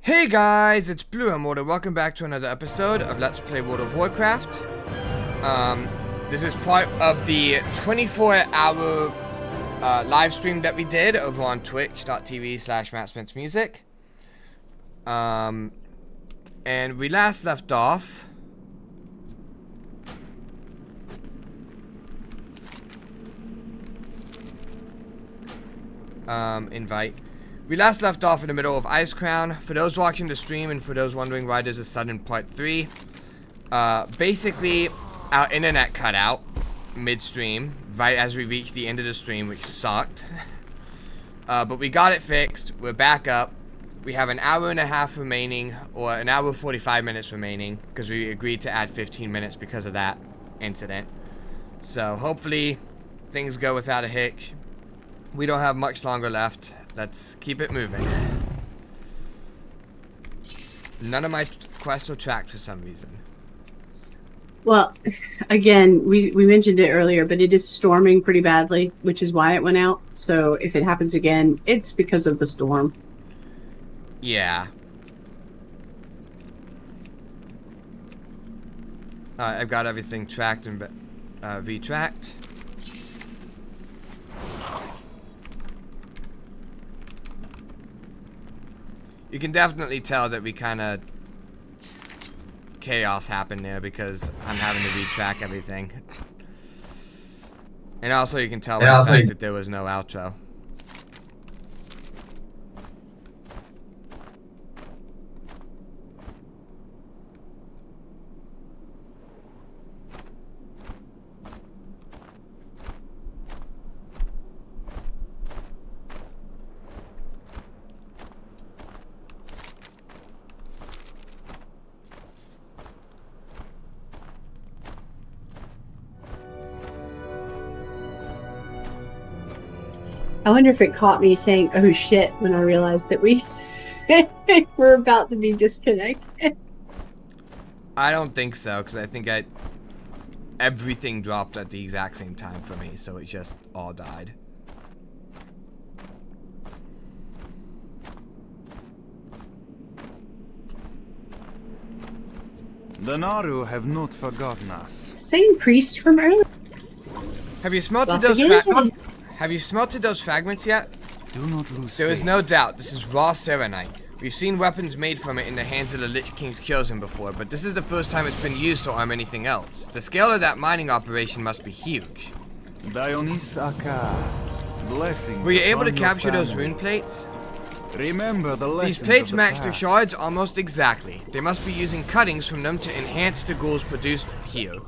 Hey guys, it's Blue Immortal. Welcome back to another episode of Let's Play World of Warcraft. This is part of the 24-hour live stream that we did over on twitch.tv/MattSpenceMusic. And we last left off invite. We last left off in the middle of Ice Crown. For those watching the stream and for those wondering why there's a sudden part 3, basically our internet cut out midstream right as we reached the end of the stream, which sucked. But we got it fixed. We're back up. We have an hour and a half remaining, or an hour 45 minutes remaining, because we agreed to add 15 minutes because of that incident. So hopefully things go without a hitch. We don't have much longer left. Let's keep it moving. None of my quests are tracked for some reason. Well, again, we mentioned it earlier, but it is storming pretty badly, which is why it went out. So if it happens again, it's because of the storm. Yeah. I've got everything tracked and retracked. You can definitely tell that we kind of chaos happened there because I'm having to retrack everything. And also you can tell by the fact that there was no outro. I wonder if it caught me saying, oh shit, when I realized that we were about to be disconnected. I don't think so, because I think everything dropped at the exact same time for me, so it just all died. The Naru have not forgotten us. Same priest from earlier. Have you smelted those fragments yet? Do not lose There is faith. no doubt this is raw serenite. We've seen weapons made from it in the hands of the Lich King's chosen before, but this is the first time it's been used to arm anything else. The scale of that mining operation must be huge. Dionys Akar. Blessing. Were you able to upon your capture those family. rune plates? Remember the lessons These plates of the match the past. shards almost exactly. They must be using cuttings from them to enhance the ghouls produced here.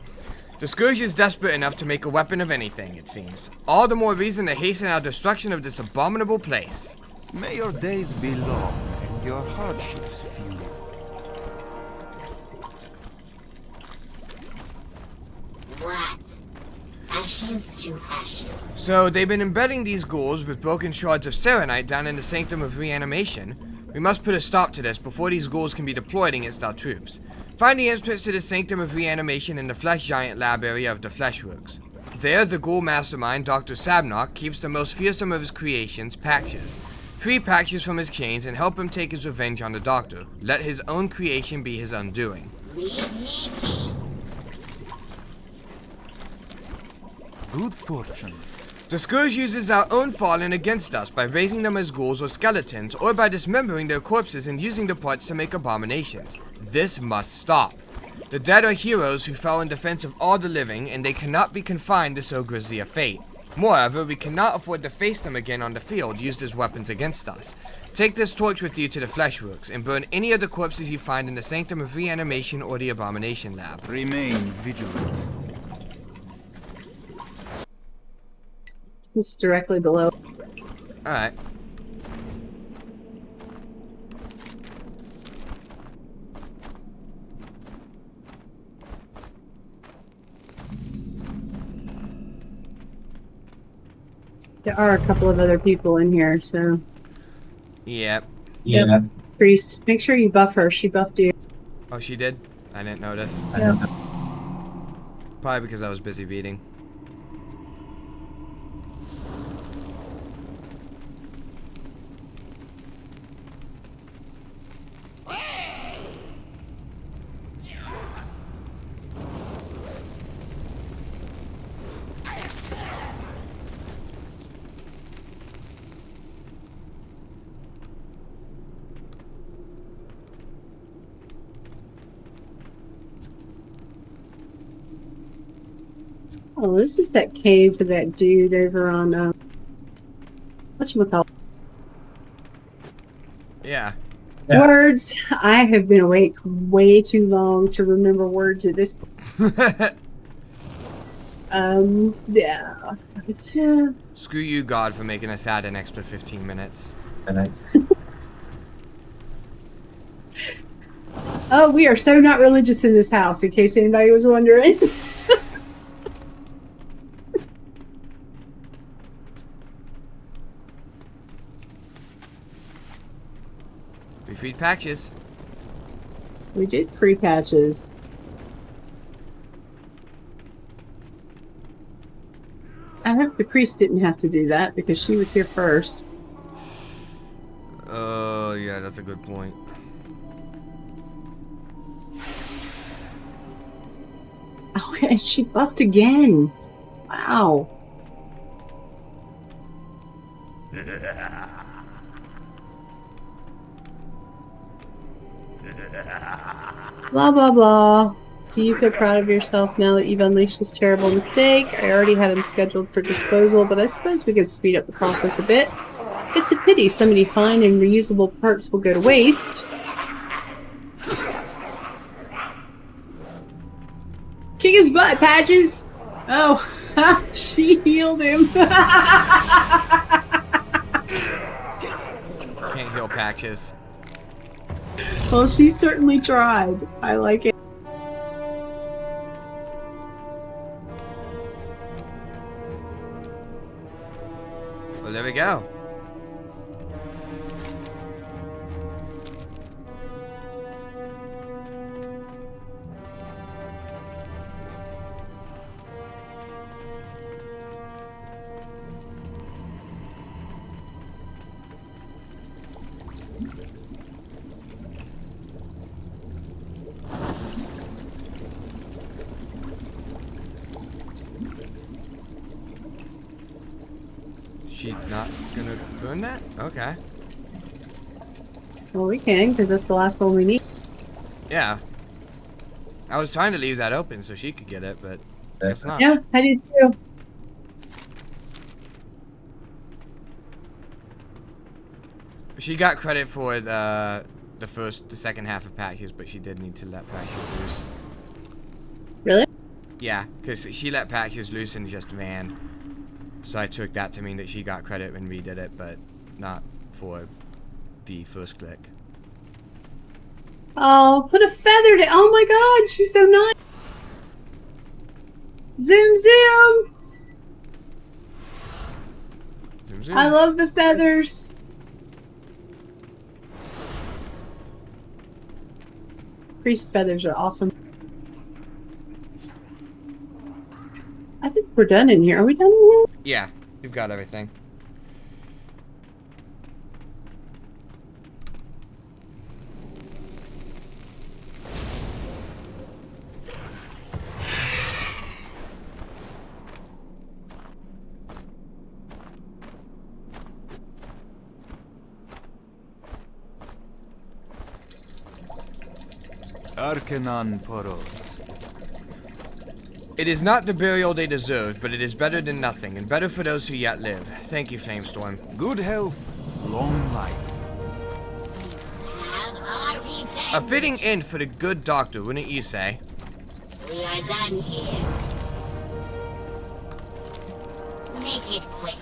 The Scourge is desperate enough to make a weapon of anything, it seems. All the more reason to hasten our destruction of this abominable place. May your days be long and your hardships few. What? Ashes to ashes. So, they've been embedding these ghouls with broken shards of serenite down in the Sanctum of Reanimation. We must put a stop to this before these ghouls can be deployed against our troops. Find the entrance to the Sanctum of Reanimation in the Flesh Giant lab area of the Fleshworks. There, the ghoul mastermind, Dr. Sabnock, keeps the most fearsome of his creations, Paxes. Free Paxes from his chains and help him take his revenge on the Doctor. Let his own creation be his undoing. Leave me be. Good fortune. The Scourge uses our own fallen against us by raising them as ghouls or skeletons, or by dismembering their corpses and using the parts to make abominations. This must stop. The dead are heroes who fell in defense of all the living, and they cannot be confined to so grisly a fate. Moreover, we cannot afford to face them again on the field used as weapons against us. Take this torch with you to the Fleshworks, and burn any of the corpses you find in the Sanctum of Reanimation or the Abomination Lab. Remain vigilant. It's directly below. Alright. There are a couple of other people in here, so. Yep. Yep. Priest, make sure you buff her. She buffed you. Oh, she did? I didn't notice. Yep. Probably because I was busy reading. Oh, this is that cave for that dude over on whatchamacallit. Yeah. Yeah. Words. I have been awake way too long to remember words at this point. Yeah. It's Screw you, God, for making us add an extra 15 minutes. Nice. Oh, we are so not religious in this house, in case anybody was wondering. We freed patches. We did free patches. I hope the priest didn't have to do that because she was here first. Oh, yeah, that's a good point. Oh, and she buffed again. Wow. Blah, blah, blah. Do you feel proud of yourself now that you've unleashed this terrible mistake? I already had him scheduled for disposal, but I suppose we could speed up the process a bit. It's a pity so many fine and reusable parts will go to waste. Kick his butt, Patches! Oh, she healed him. Can't heal patches. Well, she certainly tried. I like it. Well, there we go. She not gonna burn that? Okay. Well, we can, because that's the last one we need. Yeah. I was trying to leave that open so she could get it, but it's not. Yeah, I did too. She got credit for the second half of patches, but she did need to let patches loose. Really? Yeah, because she let patches loose and just ran. So I took that to mean that she got credit when we did it, but not for the first click. Oh, put a feather down. Oh my god, she's so nice. Zoom, zoom. Zoom, zoom. I love the feathers. Priest feathers are awesome. I think we're done in here. Are we done in here? Yeah, you've got everything. Arcanon Poros. It is not the burial they deserved, but it is better than nothing, and better for those who yet live. Thank you, Flamestorm. Good health, long life. Have our revenge. A fitting end for the good doctor, wouldn't you say? We are done here. Make it quick.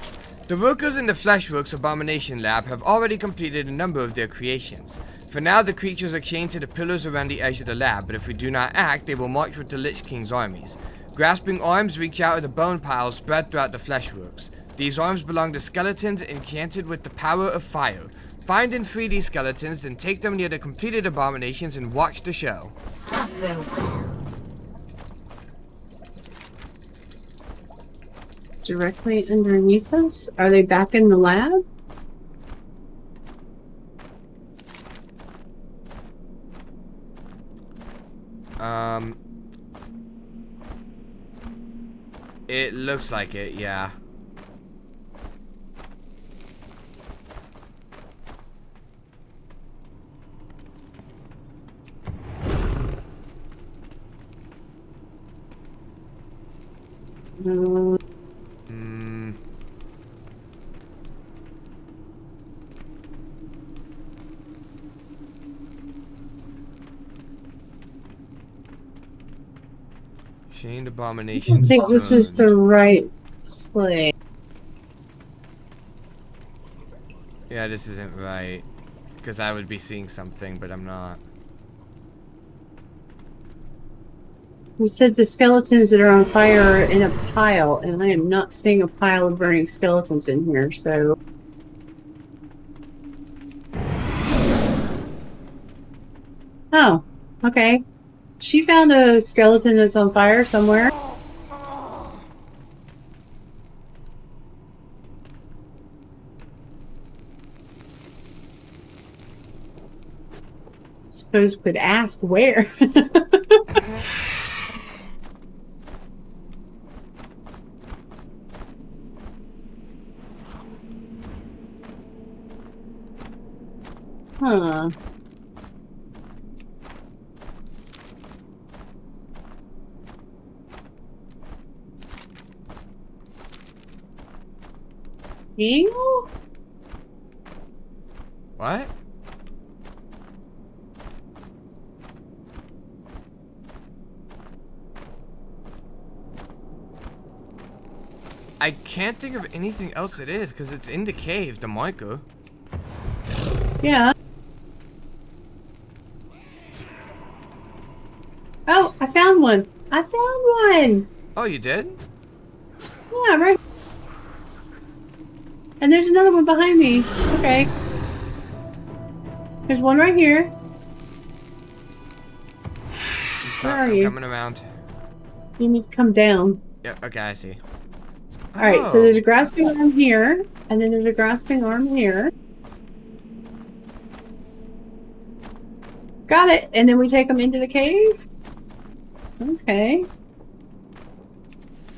The workers in the Fleshworks Abomination Lab have already completed a number of their creations. For now, the creatures are chained to the pillars around the edge of the lab, but if we do not act, they will march with the Lich King's armies. Grasping arms reach out of the bone piles spread throughout the Fleshworks. These arms belong to skeletons enchanted with the power of fire. Find and free these skeletons, then take them near the completed abominations and watch the show. Suffer well. Directly underneath us? Are they back in the lab? It looks like it, yeah. Hmm. Chained I don't abominations think this is the burned. right place. Yeah, this isn't right. Because I would be seeing something, but I'm not. You said the skeletons that are on fire are in a pile, and I am not seeing a pile of burning skeletons in here, so. Oh, okay. She found a skeleton that's on fire somewhere. Suppose we could ask where. Huh. Eagle? What? I can't think of anything else it is, because it's in the cave, the marker. Yeah. Oh, I found one. I found one. Oh, you did? Yeah, right. And there's another one behind me. Okay. There's one right here. Where are I'm you? coming around. You need to come down. Yep, okay, I see. Alright, so there's a Oh. grasping arm here, and then there's a grasping arm here. Got it! And then we take them into the cave? Okay.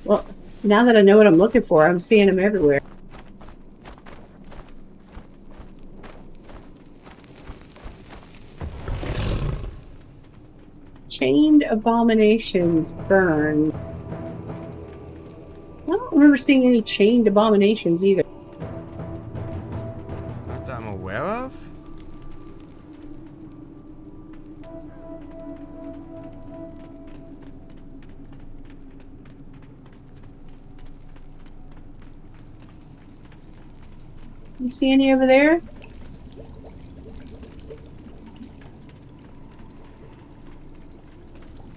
Well, now that I know what I'm looking for, I'm seeing them everywhere. Chained abominations burn. I don't remember seeing any chained abominations either. Not that I'm aware of? You see any over there?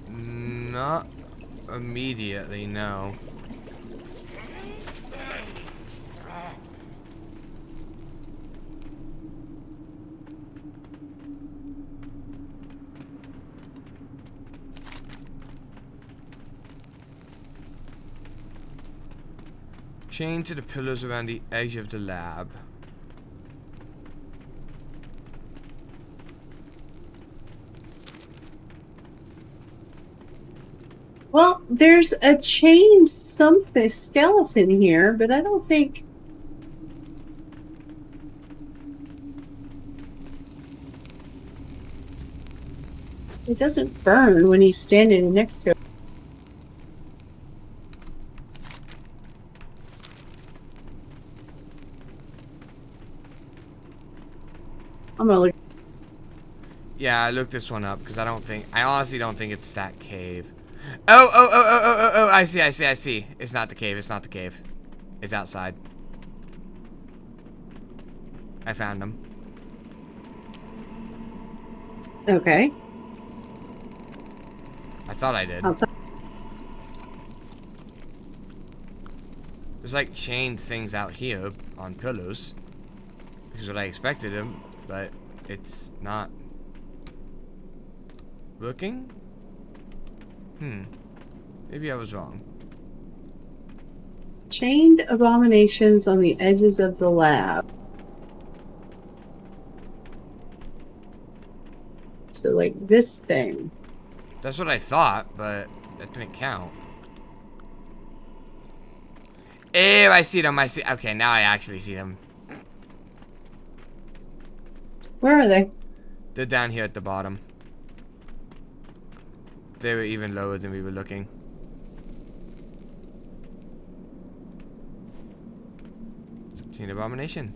Not immediately, no. Chained to the pillars around the edge of the lab. Well, there's a chained something skeleton here, but I don't think. It doesn't burn when he's standing next to it. I'm gonna look. Yeah, I looked this one up because I honestly don't think it's that cave. Oh, I see. It's not the cave, It's outside. I found him. Okay. I thought I did. Outside. There's like chained things out here on pillars. Which is what I expected him, but it's not working? Maybe I was wrong. Chained abominations on the edges of the lab. So, like this thing. That's what I thought, but that didn't count. Ew, I see them. Okay, now I actually see them. Where are they? They're down here at the bottom. They were even lower than we were looking. Teen Abomination.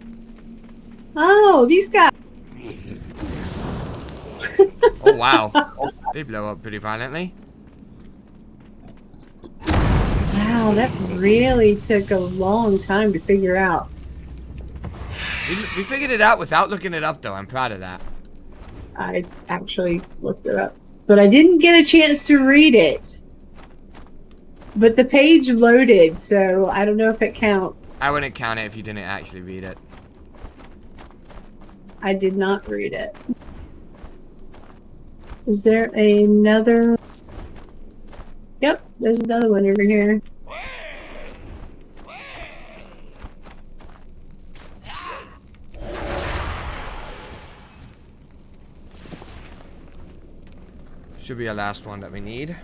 Oh, these guys. Oh, wow. They blow up pretty violently. Wow, that really took a long time to figure out. We figured it out without looking it up, though. I'm proud of that. I actually looked it up, but I didn't get a chance to read it. But the page loaded, so I don't know if it counts. I wouldn't count it if you didn't actually read it. I did not read it. Is there another? Yep, there's another one over here. Should be a last one that we need.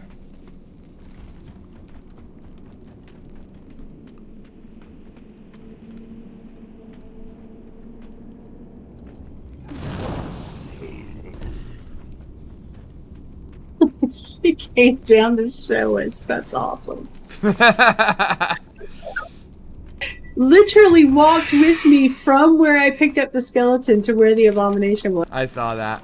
She came down to show us. That's awesome. Literally walked with me from where I picked up the skeleton to where the abomination was. I saw that.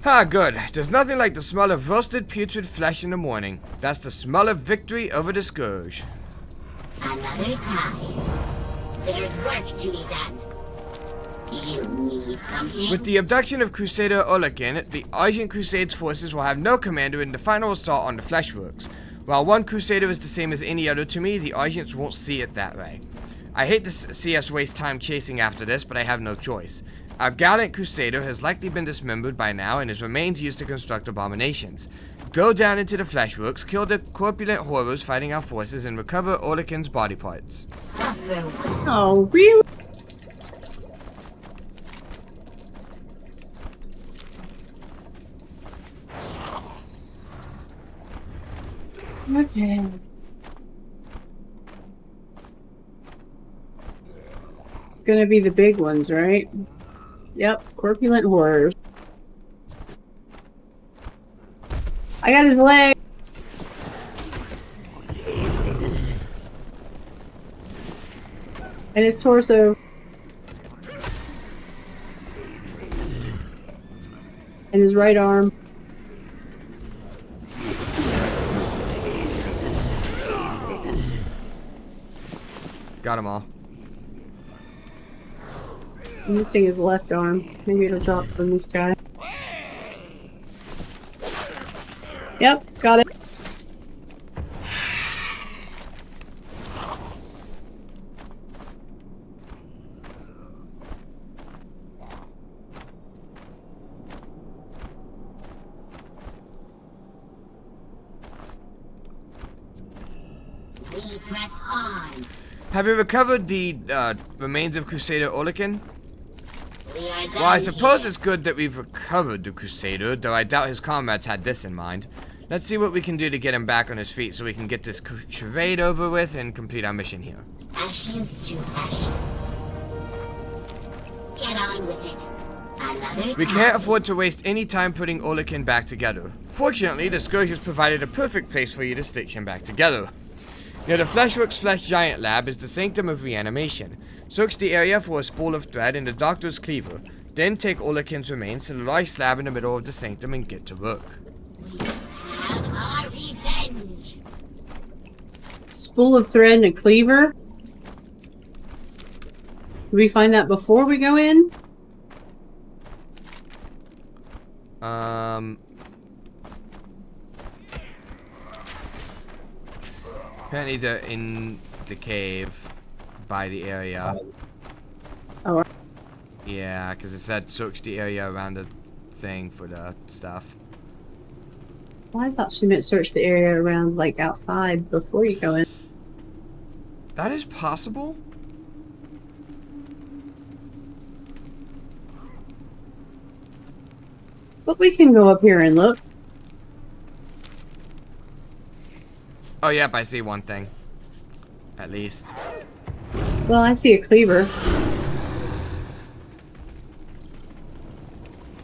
Ah, good. There's nothing like the smell of roasted putrid flesh in the morning. That's the smell of victory over the scourge. Another time. There's work to be done. You need something? With the abduction of Crusader Olakin, the Argent Crusade's forces will have no commander in the final assault on the Fleshworks. While one Crusader is the same as any other to me, the Argents won't see it that way. I hate to see us waste time chasing after this, but I have no choice. Our gallant Crusader has likely been dismembered by now and his remains used to construct abominations. Go down into the Fleshworks, kill the corpulent horrors fighting our forces, and recover Olakin's body parts. Oh, really? Okay. It's gonna be the big ones, right? Yep, corpulent horrors. I got his leg. And his torso. And his right arm. Got them all. I'm missing his left arm. Maybe it'll drop from this guy. Yep, got it. We press on. Have you recovered the remains of Crusader Olakin? We are done Well, I suppose here. it's good that we've recovered the Crusader, though I doubt his comrades had this in mind. Let's see what we can do to get him back on his feet so we can get this charade over with and complete our mission here. Ashes to ashes. Get on with it. Another We time. can't afford to waste any time putting Olakin back together. Fortunately, the Scourge has provided a perfect place for you to stitch him back together. Near the Fleshworks Flesh Giant Lab is the Sanctum of Reanimation. Search the area for a spool of thread and the Doctor's Cleaver. Then take Olakin's remains to the large slab in the middle of the sanctum and get to work. Have our revenge. Spool of thread and a cleaver. Did we find that before we go in? Apparently they're in the cave by the area. Oh, Yeah, because it said search the area around the thing for the stuff. well, I thought she meant search the area around, like, outside before you go in. That is possible? But we can go up here and look. Oh, yep, I see one thing. At least. Well, I see a cleaver.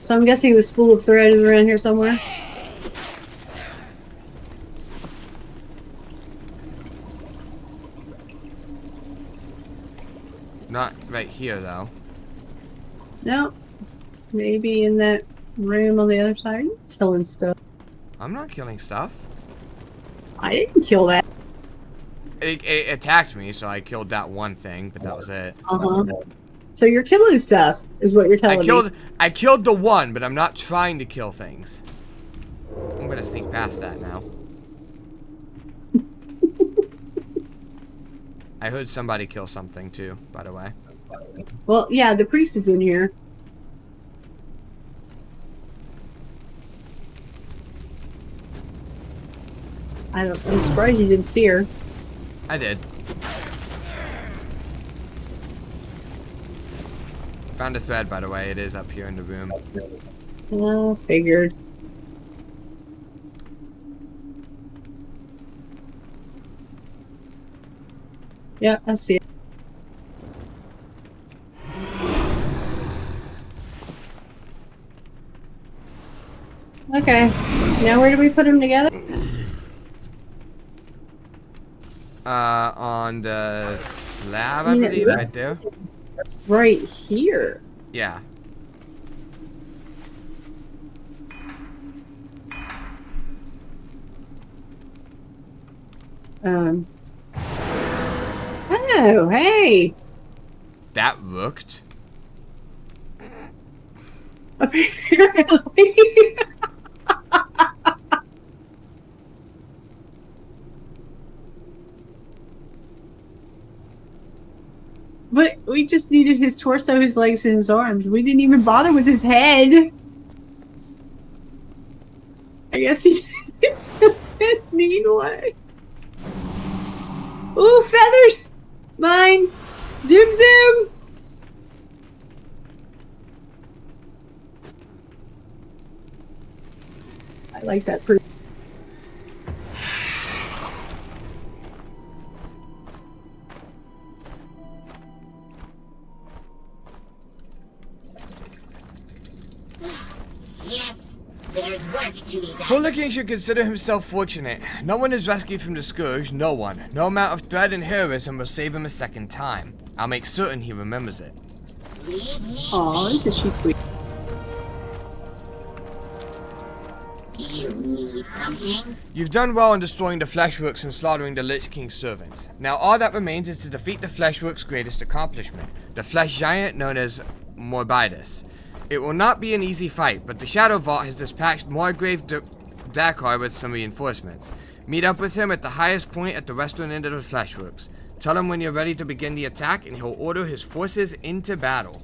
So I'm guessing the spool of thread is around here somewhere. Not right here, though. No. Maybe in that room on the other side. Are you killing stuff? I'm not killing stuff. I didn't kill that. It attacked me, so I killed that one thing, but that was it. Uh-huh. So you're killing stuff, is what you're telling me. I killed the one, but I'm not trying to kill things. I'm gonna sneak past that now. I heard somebody kill something too, by the way. Well, yeah, the priest is in here. I'm surprised you didn't see her. I did. Found a thread, by the way. It is up here in the room. Oh, figured. Yeah, I see it. Okay. Now where do we put them together? On the slab, I believe, right there. Right here. Yeah. Oh, hey. That looked. Apparently. But we just needed his torso, his legs, and his arms. We didn't even bother with his head. I guess he doesn't need one. Ooh, feathers! Mine! Zoom zoom! I like that proof. Yes, there's work to be done. Holy King should consider himself fortunate. No one is rescued from the scourge, no one. No amount of thread and heroism will save him a second time. I'll make certain he remembers it. Leave me Aw, isn't she sweet? You need something? You've done well in destroying the Fleshworks and slaughtering the Lich King's servants. Now all that remains is to defeat the Fleshworks' greatest accomplishment, the Flesh Giant known as Morbidus. It will not be an easy fight, but the Shadow Vault has dispatched Morgrave Dakar with some reinforcements. Meet up with him at the highest point at the western end of the Fleshworks. Tell him when you're ready to begin the attack, and he'll order his forces into battle.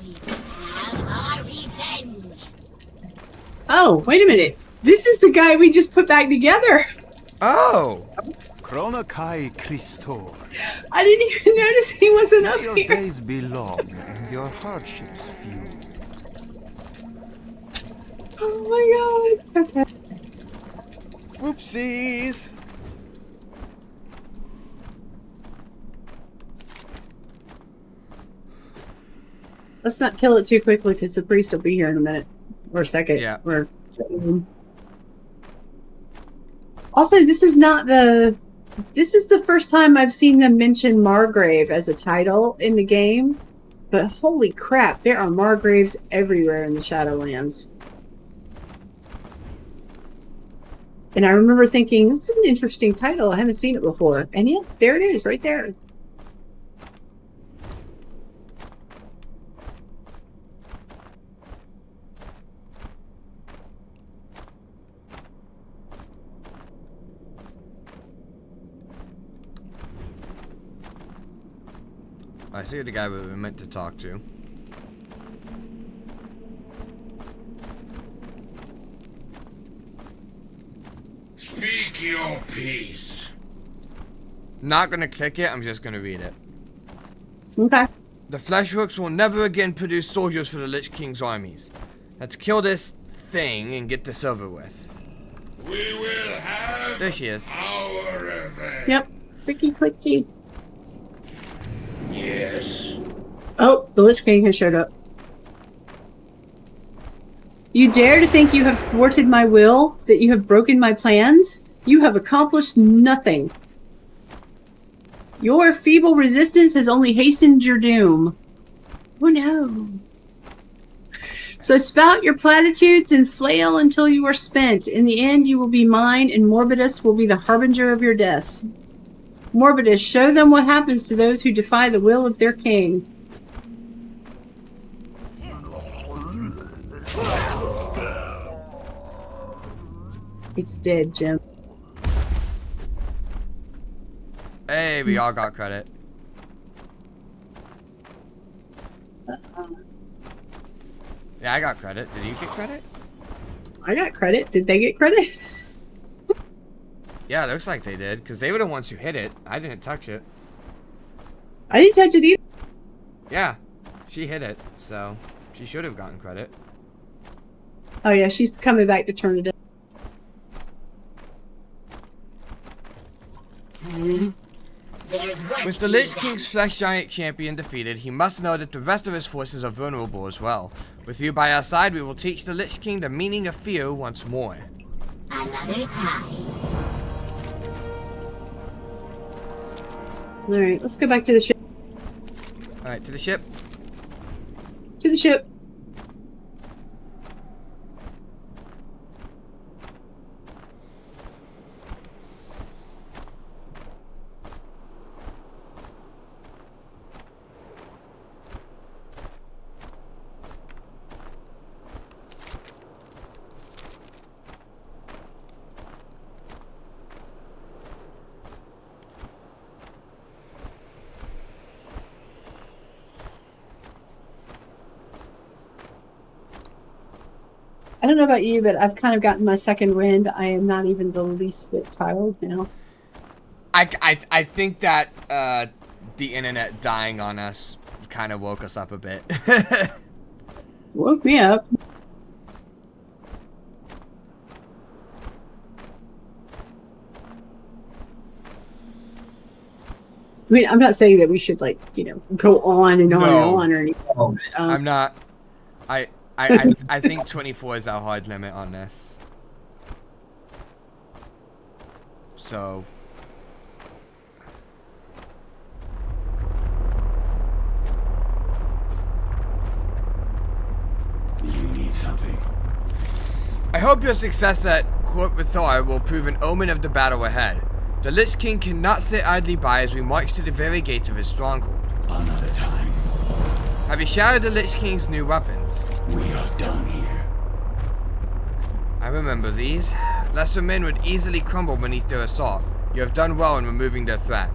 We have our revenge. Oh, wait a minute. This is the guy we just put back together. Oh! Chronokai Christor. I didn't even notice he wasn't up Your here. days be long and your hardships few. Oh my god. Okay. Whoopsies! Let's not kill it too quickly because the priest will be here in a minute. Or a second. Yeah. Or... Also, this is not the... This is the first time I've seen them mention Margrave as a title in the game. But holy crap, there are Margraves everywhere in the Shadowlands. And I remember thinking, this is an interesting title. I haven't seen it before. And yet, there it is, right there. I see the guy we were meant to talk to. Speak your piece. Not gonna click it, I'm just gonna read it. Okay. The Fleshworks will never again produce soldiers for the Lich King's armies. Let's kill this thing and get this over with. We will have There she is. our revenge. Yep. Clicky clicky. Yes. Oh, the Lich King has showed up. You dare to think you have thwarted my will, that you have broken my plans? You have accomplished nothing. Your feeble resistance has only hastened your doom. Oh no. So spout your platitudes and flail until you are spent. In the end, you will be mine, and Morbidus will be the harbinger of your death. Morbidus, show them what happens to those who defy the will of their king. It's dead, Jim. Hey, we all got credit. Yeah, I got credit. Did you get credit? I got credit. Did they get credit? Yeah, it looks like they did, because they were the ones who hit it. I didn't touch it. I didn't touch it either. Yeah, she hit it, so she should have gotten credit. Oh yeah, she's coming back to turn it in. With the Lich King's Flesh Giant champion defeated, he must know that the rest of his forces are vulnerable as well. With you by our side, we will teach the Lich King the meaning of fear once more. Another time. Alright, let's go back to the ship. Alright, to the ship. To the ship. I don't know about you, but I've kind of gotten my second wind. I am not even the least bit tired now. I think that the internet dying on us kind of woke us up a bit. Woke me up. I mean, I'm not saying that we should, like, you know, go on and on and on or anything. But, I'm not. I think 24 is our hard limit on this. So. You need something. I hope your success at Court with Thor will prove an omen of the battle ahead. The Lich King cannot sit idly by as we march to the very gates of his stronghold. Another time. Have you shattered the Lich King's new weapons? We are done here. I remember these. Lesser men would easily crumble beneath their assault. You have done well in removing their threat.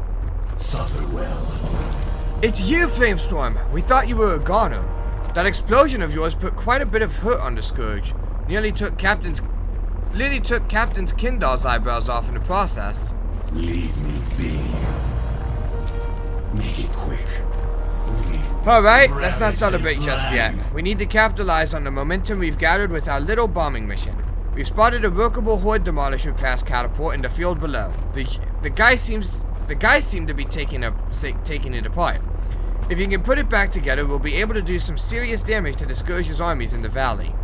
Suffer well. It's you, Flamestorm! We thought you were a goner. That explosion of yours put quite a bit of hurt on the Scourge. Nearly took Captain Kindal's eyebrows off in the process. Leave me be. Make it quick. Alright, let's not celebrate just yet. We need to capitalize on the momentum we've gathered with our little bombing mission. We've spotted a workable Horde Demolisher class catapult in the field below. The guys seem to be taking it apart. If you can put it back together, we'll be able to do some serious damage to the Scourge's armies in the valley.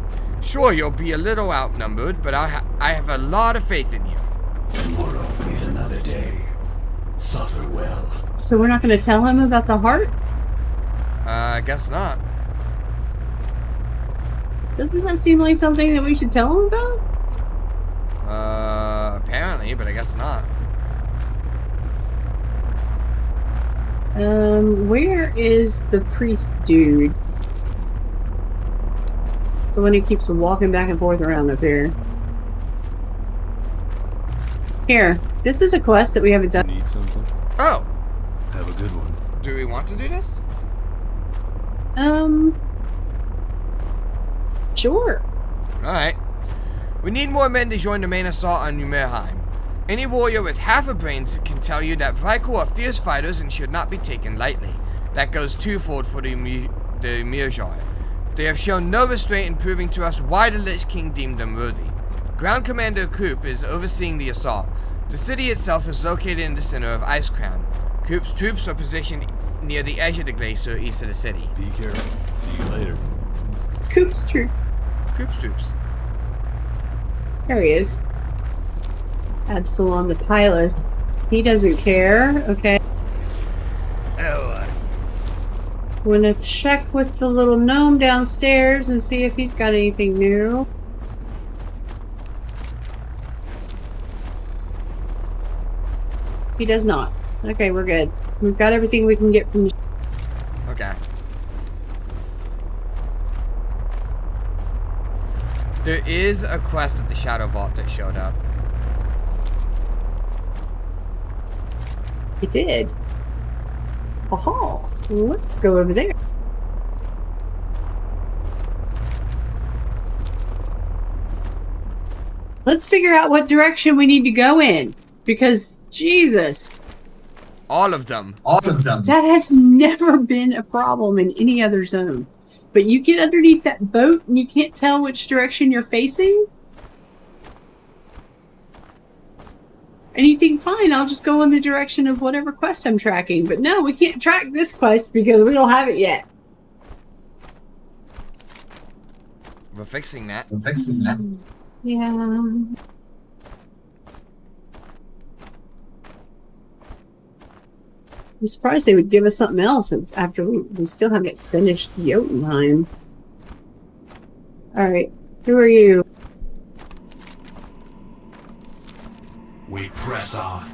Sure, you'll be a little outnumbered, but I have a lot of faith in you. Tomorrow is another day. Suffer well. so we're not going to tell him about the heart? I guess not. Doesn't that seem like something that we should tell him about? Apparently, but I guess not. Where is the priest dude? The one who keeps walking back and forth around up here. Here, this is a quest that we haven't done. Need something? Oh! Have a good one. Do we want to do this? Sure. Alright. We need more men to join the main assault on Numerheim. Any warrior with half a brain can tell you that Vrykor are fierce fighters and should not be taken lightly. That goes twofold for the Mirjar. They have shown no restraint in proving to us why the Lich King deemed them worthy. Ground Commander Coop is overseeing the assault. The city itself is located in the center of Icecrown. Coop's troops are positioned near the edge of the glacier east of the city. Be careful. See you later. Coop's troops. Coop's troops. There he is. Absalom the pilot. He doesn't care. Okay. Oh, We're gonna check with the little gnome downstairs and see if he's got anything new. He does not. Okay, we're good. We've got everything we can get from the... okay. There is a quest at the Shadow Vault that showed up. It did. Aha! Let's go over there. Let's figure out what direction we need to go in. Because, Jesus, All of them. that has never been a problem in any other zone. But you get underneath that boat and you can't tell which direction you're facing? And you think, fine, I'll just go in the direction of whatever quest I'm tracking. But no, we can't track this quest because we don't have it yet. We're fixing that. Yeah. I'm surprised they would give us something else after we still haven't finished Jotunheim. Alright, who are you? We press on.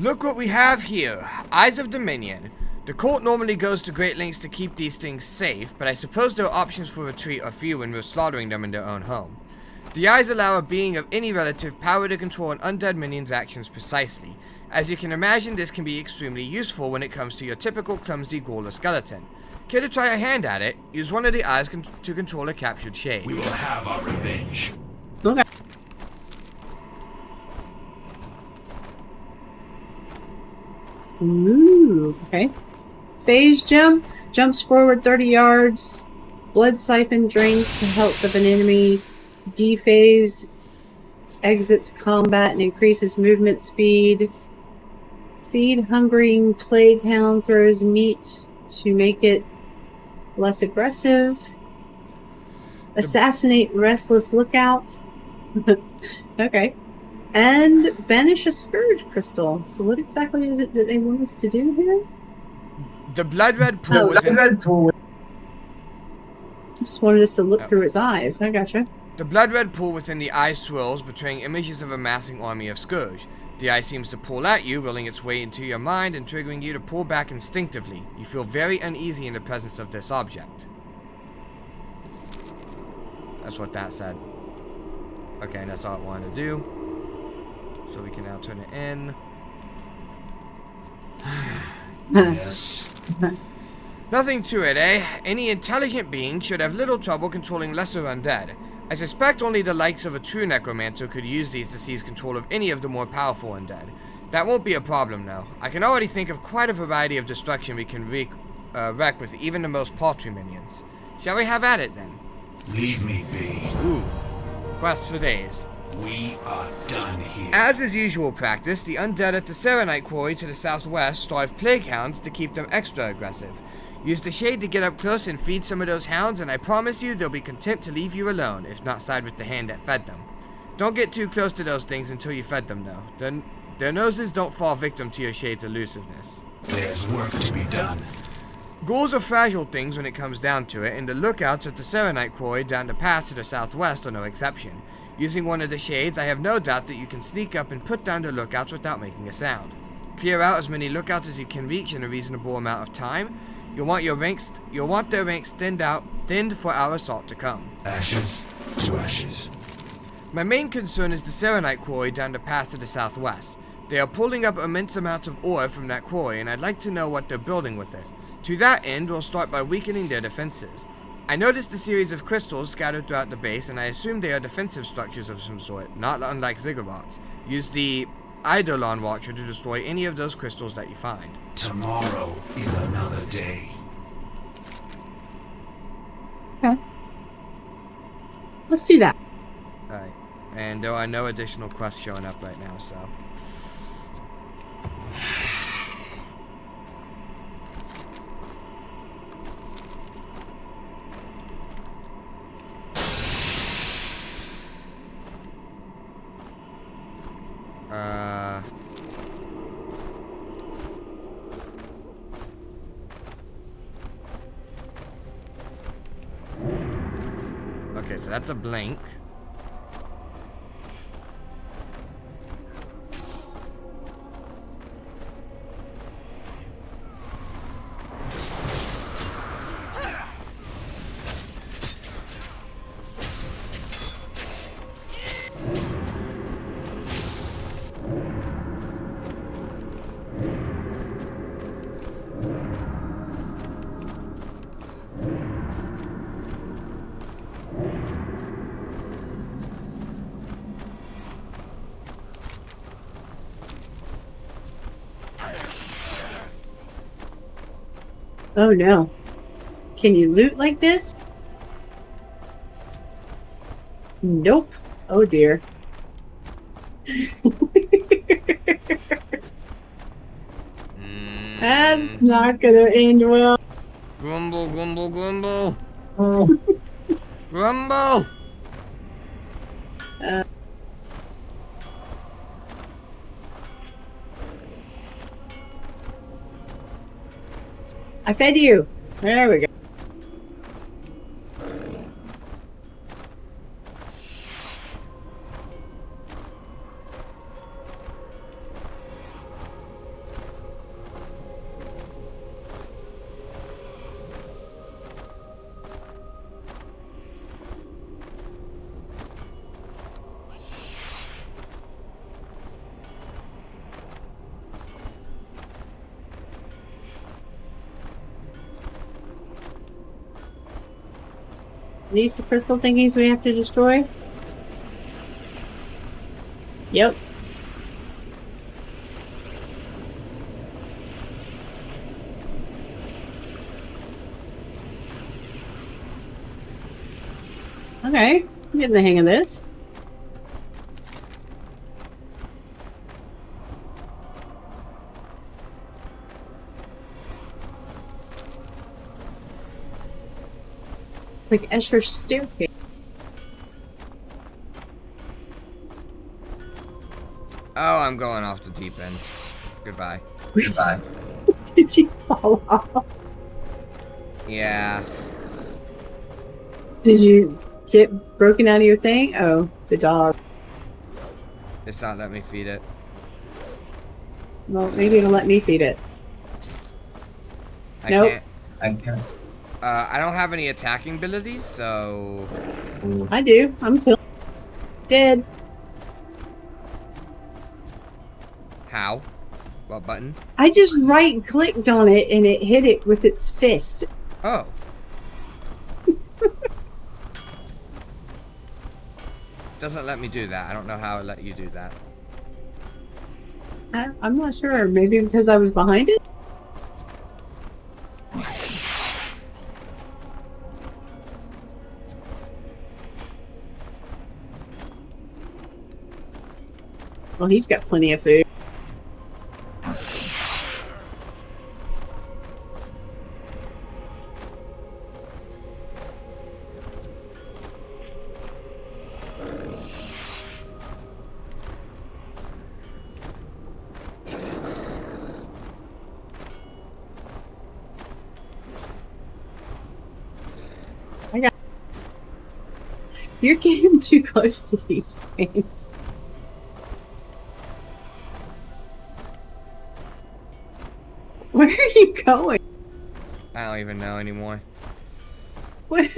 Look what we have here. Eyes of Dominion. The court normally goes to great lengths to keep these things safe, but I suppose their options for retreat are few when we're slaughtering them in their own home. The eyes allow a being of any relative power to control an undead minion's actions precisely. As you can imagine, this can be extremely useful when it comes to your typical clumsy ghoul or skeleton. Care to try a hand at it? Use one of the eyes to control a captured shade. We will have our revenge. Okay. Ooh, okay. Phase jump. Jumps forward 30 yards. Blood siphon drains the health of an enemy. Dephase exits combat and increases movement speed. Feed hungering plague hound throws meat to make it less aggressive. Assassinate restless lookout. Okay. And banish a scourge crystal. So what exactly is it that they want us to do here? The blood red pool Just wanted us to look through its eyes. I gotcha. The blood red pool within the eye swirls, betraying images of a massing army of scourge. The eye seems to pull at you, rolling its way into your mind and triggering you to pull back instinctively. You feel very uneasy in the presence of this object. That's what that said. Okay, and that's all it wanted to do. So we can now turn it in. Yes. Nothing to it, eh? Any intelligent being should have little trouble controlling lesser undead. I suspect only the likes of a true necromancer could use these to seize control of any of the more powerful undead. That won't be a problem, though. I can already think of quite a variety of destruction we can wreck with even the most paltry minions. Shall we have at it, then? Leave me be. Ooh. Quest for days. We are done here. As is usual practice, the undead at the Serenite Quarry to the southwest starve plague hounds to keep them extra aggressive. Use the shade to get up close and feed some of those hounds, and I promise you they'll be content to leave you alone, if not side with the hand that fed them. Don't get too close to those things until you fed them, though. Their noses don't fall victim to your shade's elusiveness. There's work to be done. Ghouls are fragile things when it comes down to it, and the lookouts at the Serenite Quarry down the pass to the southwest are no exception. Using one of the shades, I have no doubt that you can sneak up and put down the lookouts without making a sound. Clear out as many lookouts as you can reach in a reasonable amount of time. You'll want their ranks thinned for our assault to come. Ashes to ashes. My main concern is the Serenite Quarry down the path to the southwest. They are pulling up immense amounts of ore from that quarry, and I'd like to know what they're building with it. To that end, we'll start by weakening their defenses. I noticed a series of crystals scattered throughout the base, and I assume they are defensive structures of some sort, not unlike ziggurats. Use the Eidolon Watcher to destroy any of those crystals that you find. Tomorrow is another day. Okay. Let's do that. Alright, And there are no additional quests showing up right now, so. Okay, so that's a blink. Oh no. Can you loot like this? Nope. Oh dear. That's not gonna end well. Grumble, grumble, grumble. Oh. Grumble! I fed you. There we go. These the crystal thingies we have to destroy? Yep. Okay, I'm getting the hang of this. It's like Escher's staircase. Oh, I'm going off the deep end. Goodbye. Goodbye. Did you fall off? Yeah. Did you get broken out of your thing? Oh, the dog. It's not letting me feed it. Well, maybe it'll let me feed it. Nope. I can't. I don't have any attacking abilities, so... I do. I'm still dead. How? What button? I just right-clicked on it and it hit it with its fist. Oh. Doesn't let me do that. I don't know how it let you do that. I'm not sure. Maybe because I was behind it? Well, he's got plenty of food. You're getting too close to these things. Where are you going? I don't even know anymore. What?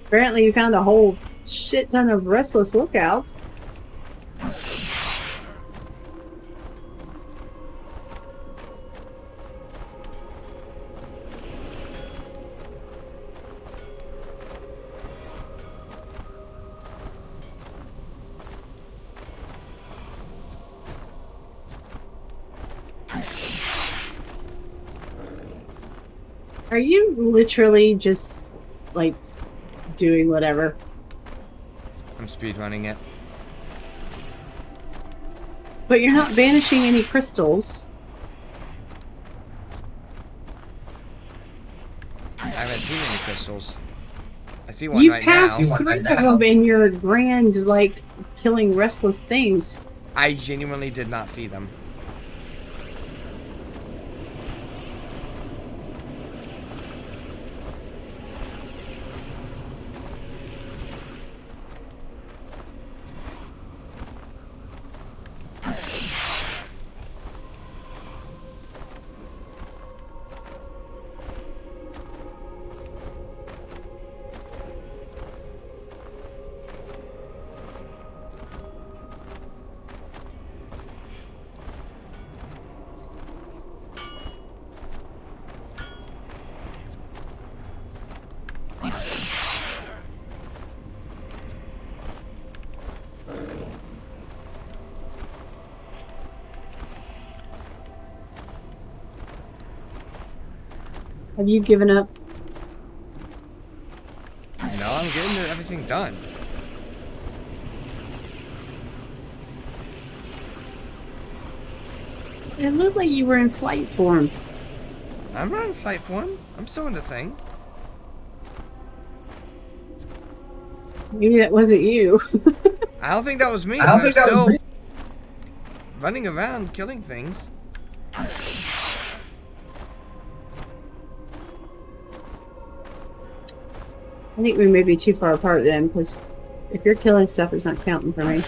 Apparently you found a whole shit ton of restless lookouts. Are you literally just, like, doing whatever? I'm speedrunning it. But you're not banishing any crystals. I haven't seen any crystals. I see one You right passed now. through them in your grand, like, killing restless things. I genuinely did not see them. Have you given up? No, I'm getting everything done. It looked like you were in flight form. I'm not in flight form. I'm still in the thing. Maybe that wasn't you. I don't think that was me. I'm still running around killing things. I think we may be too far apart then, because if you're killing stuff, it's not counting for me.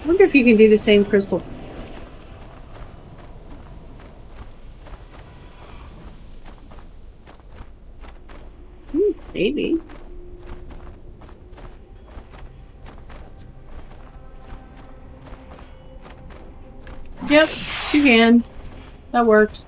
I wonder if you can do the same crystal. Maybe. Yep, you can. That works.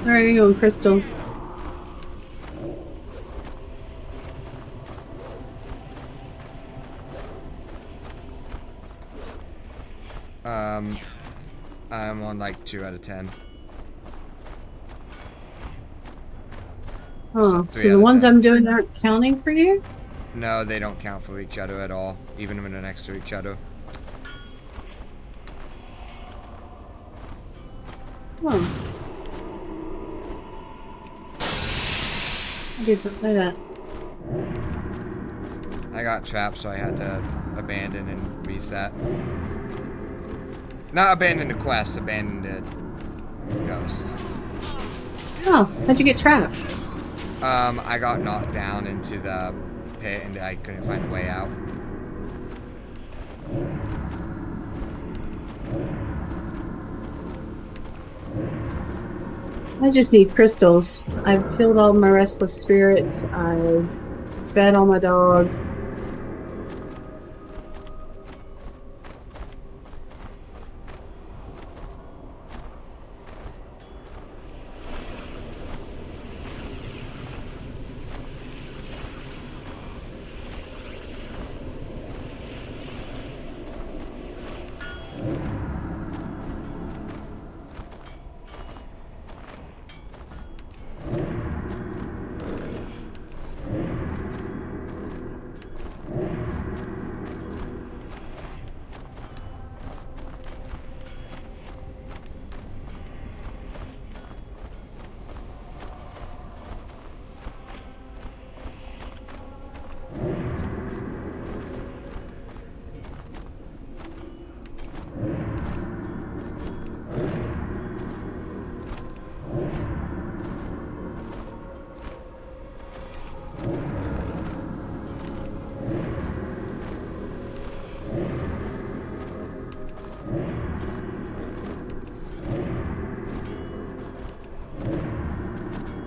Where are you going, crystals? I'm on like 2 out of 10. Oh, So so the 3 ones out of 10. I'm doing aren't counting for you? No, they don't count for each other at all, even when they're next to each other. Oh. I didn't know that. I got trapped, so I had to abandon and reset. Not abandon the quest, abandon the ghost. Oh, how'd you get trapped? I got knocked down into the pit and I couldn't find a way out. I just need crystals. I've killed all my restless spirits. I've fed all my dogs.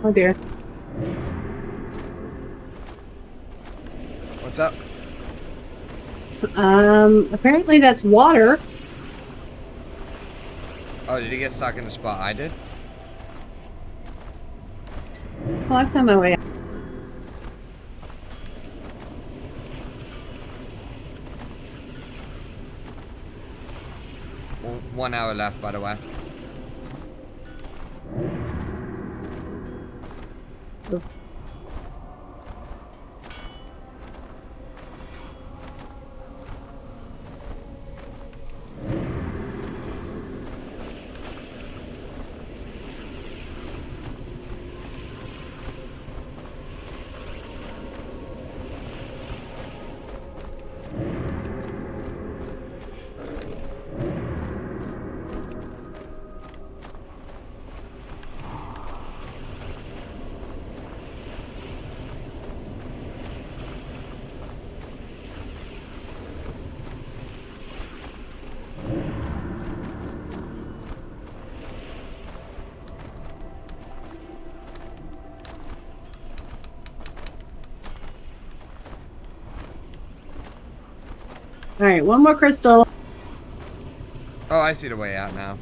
Oh dear. What's up? Apparently that's water. Oh, did he get stuck in the spot I did? Oh, I found my way out. Well, 1 hour left, by the way. Alright, one more crystal. Oh, I see the way out now.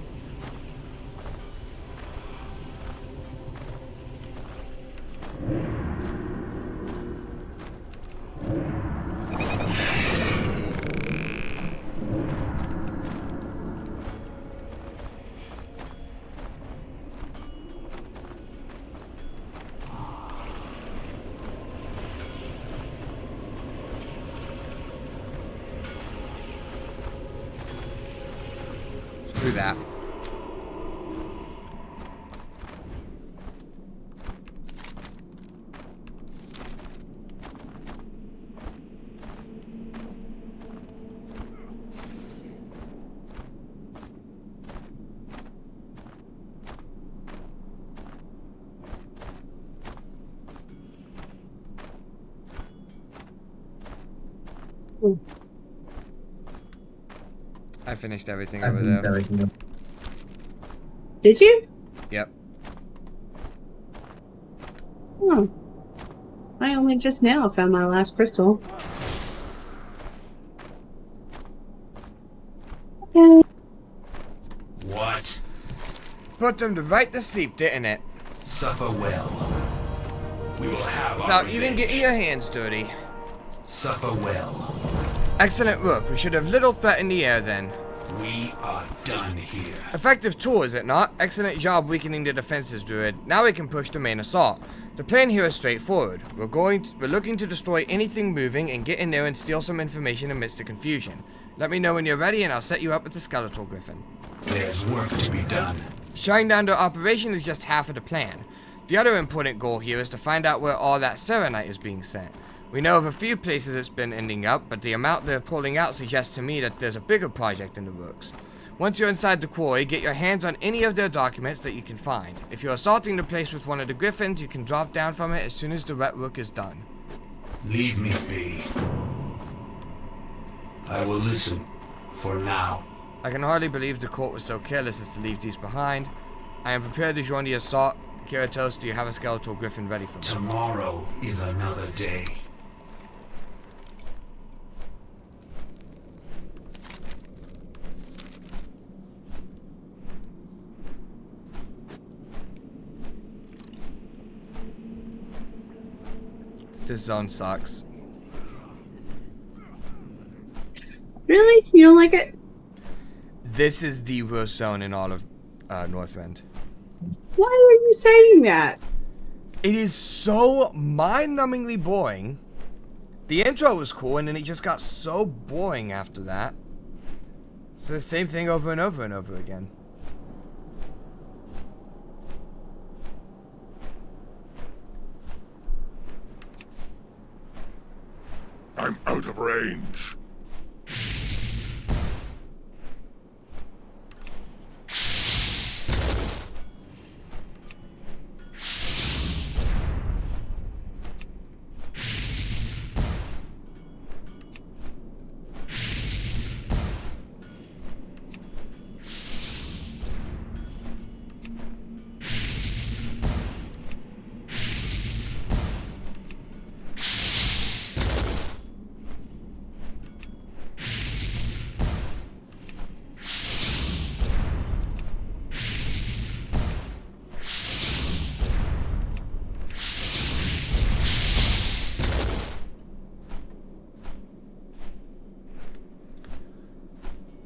Screw that. I finished everything over there. Did you? Yep. Oh. I only just now found my last crystal. Okay. What? Put them right to sleep, didn't it? Suffer well. We will have Without our even revenge. getting your hands dirty. Suffer well. Excellent work. We should have little threat in the air then. We are done here. Effective tool, is it not? Excellent job weakening the defenses, Druid. Now we can push the main assault. The plan here is straightforward. We're looking to destroy anything moving and get in there and steal some information amidst the confusion. Let me know when you're ready and I'll set you up with the skeletal griffin. There's work to be done. Shutting down the operation is just half of the plan. The other important goal here is to find out where all that serenite is being sent. We know of a few places it's been ending up, but the amount they're pulling out suggests to me that there's a bigger project in the works. Once you're inside the quarry, get your hands on any of their documents that you can find. If you're assaulting the place with one of the griffins, you can drop down from it as soon as the wet work is done. Leave me be. I will listen. For now. I can hardly believe the court was so careless as to leave these behind. I am prepared to join the assault. Kiratos, do you have a skeletal griffin ready for me? Tomorrow is another day. This zone sucks. Really? You don't like it? This is the worst zone in all of Northrend. Why are you saying that? It is so mind-numbingly boring. The intro was cool, and then it just got so boring after that. It's the same thing over and over and over again. I'm out of range.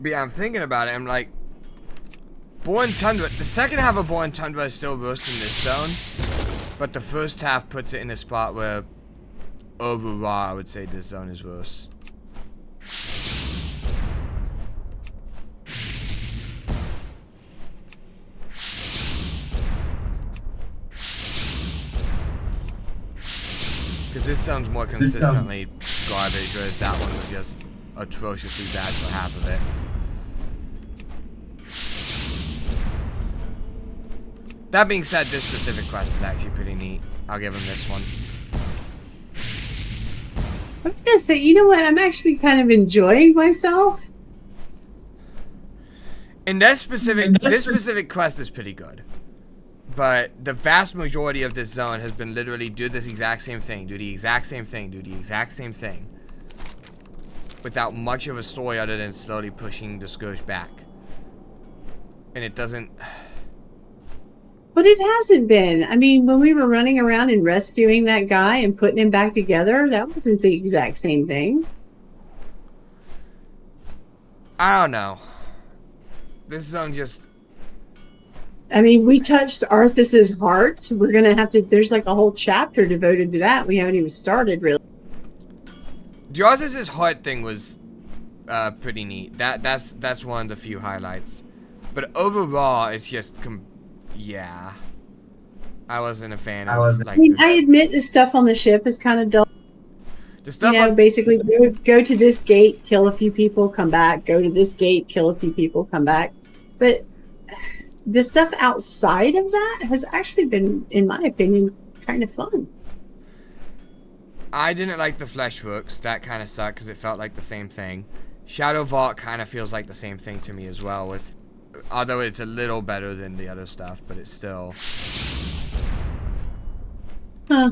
But yeah, I'm thinking about it. I'm like, Born Tundra. The second half of Born Tundra is still worse in this zone, but the first half puts it in a spot where overall I would say this zone is worse. Because this sounds more consistently garbage, whereas that one was just atrociously bad for half of it. That being said, this specific quest is actually pretty neat. I'll give him this one. I was gonna say, you know what? I'm actually kind of enjoying myself. And this specific quest is pretty good. But the vast majority of this zone has been literally do this exact same thing, do the exact same thing, do the exact same thing. Without much of a story other than slowly pushing the Scourge back. And it doesn't... But it hasn't been. I mean, when we were running around and rescuing that guy and putting him back together, that wasn't the exact same thing. I don't know. This zone just... I mean, we touched Arthas's heart. We're going to have to... There's like a whole chapter devoted to that. We haven't even started, really. The Arthas's heart thing was pretty neat. That's one of the few highlights. But overall, it's just... yeah. I wasn't a fan of... like, I admit the stuff on the ship is kind of dull. The stuff basically go to this gate, kill a few people, come back. Go to this gate, kill a few people, come back. But the stuff outside of that has actually been, in my opinion, kind of fun. I didn't like the Fleshworks. That kind of sucked because it felt like the same thing. Shadow Vault kind of feels like the same thing to me as well. Although it's a little better than the other stuff, but it's still... Huh.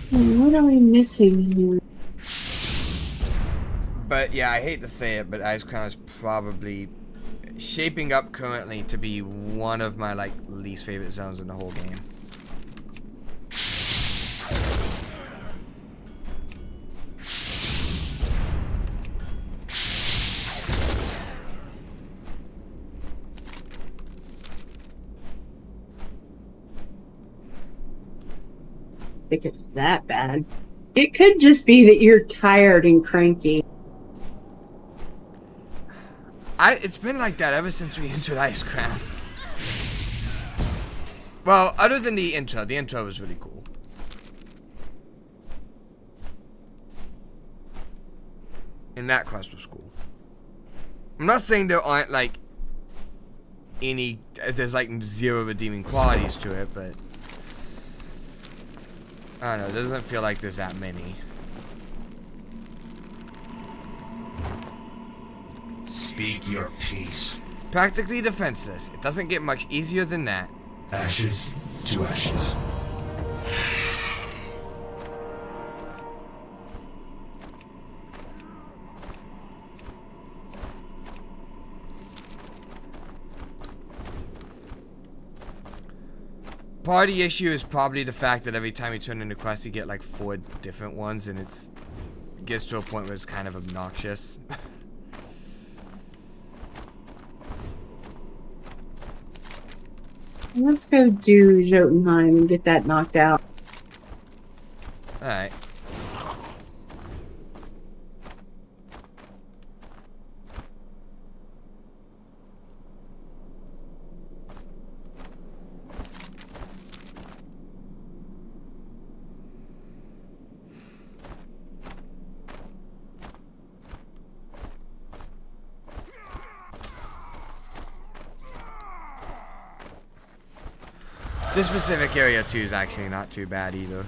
What are we missing here? But yeah, I hate to say it, but Icecrown is probably shaping up currently to be one of my like least favorite zones in the whole game. I think it's that bad. It could just be that you're tired and cranky. It's been like that ever since we entered Icecrown. Well, other than the intro was really cool. And that quest was cool. I'm not saying there aren't like there's like zero redeeming qualities to it, but I don't know, it doesn't feel like there's that many. Speak your peace. Practically defenseless. It doesn't get much easier than that. Ashes to ashes. Part of the issue is probably the fact that every time you turn into quest, you get like 4 different ones, and it gets to a point where it's kind of obnoxious. Let's go do Jotunheim and get that knocked out. Alright. This specific area too is actually not too bad either.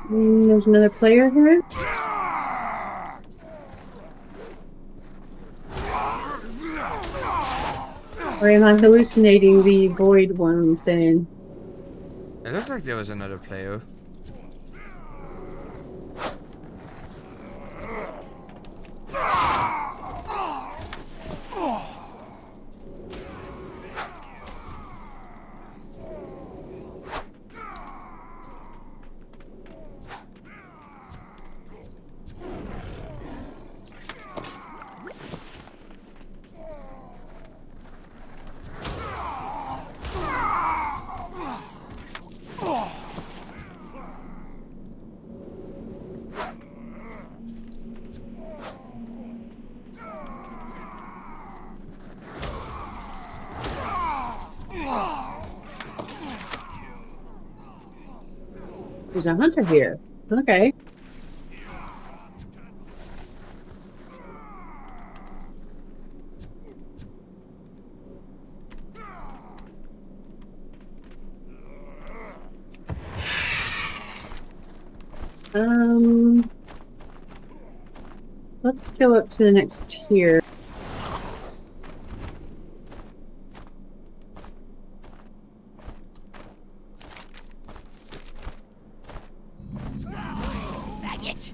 There's another player here. Or am I hallucinating the void worm thing? It looks like there was another player. There's a hunter here. Okay. Let's go up to the next tier. Faggot!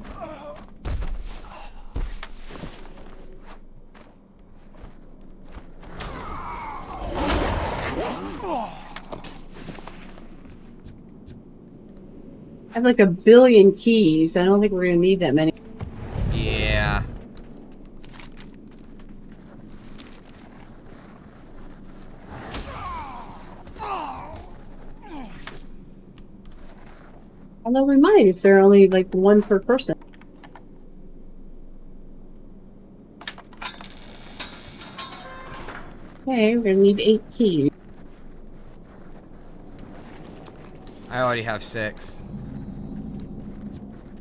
I have like a billion keys. I don't think we're gonna need that many. Yeah. Although we might if they're only like one per person. Okay, we're gonna need 8 keys. I already have 6.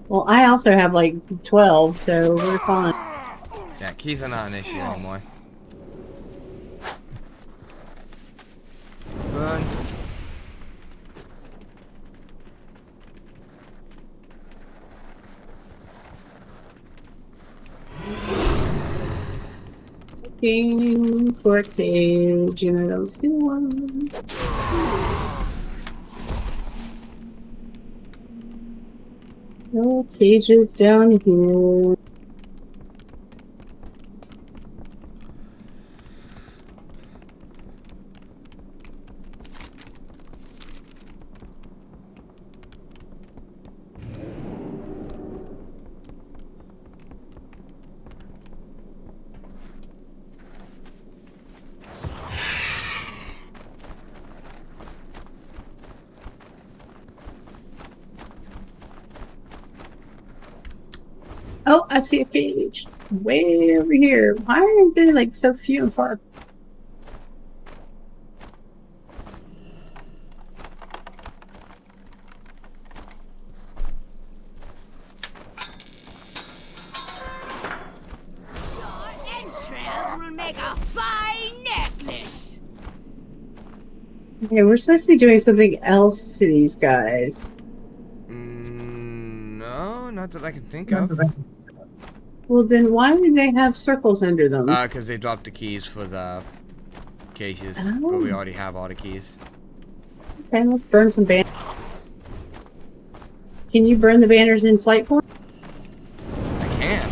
Well, I also have like 12, so we're fine. Yeah, keys are not an issue anymore. Burn. Looking for a cage, and I don't see one. No cages down here. Oh, I see a cage. Way over here. Why are they like so few and far? Your entrails will make a fine necklace! Okay, we're supposed to be doing something else to these guys. No, not that I can think of. Well, then why would they have circles under them? Because they dropped the keys for the cages, but we Oh. already have all the keys. Okay, let's burn some banners. Can you burn the banners in flight form? I can.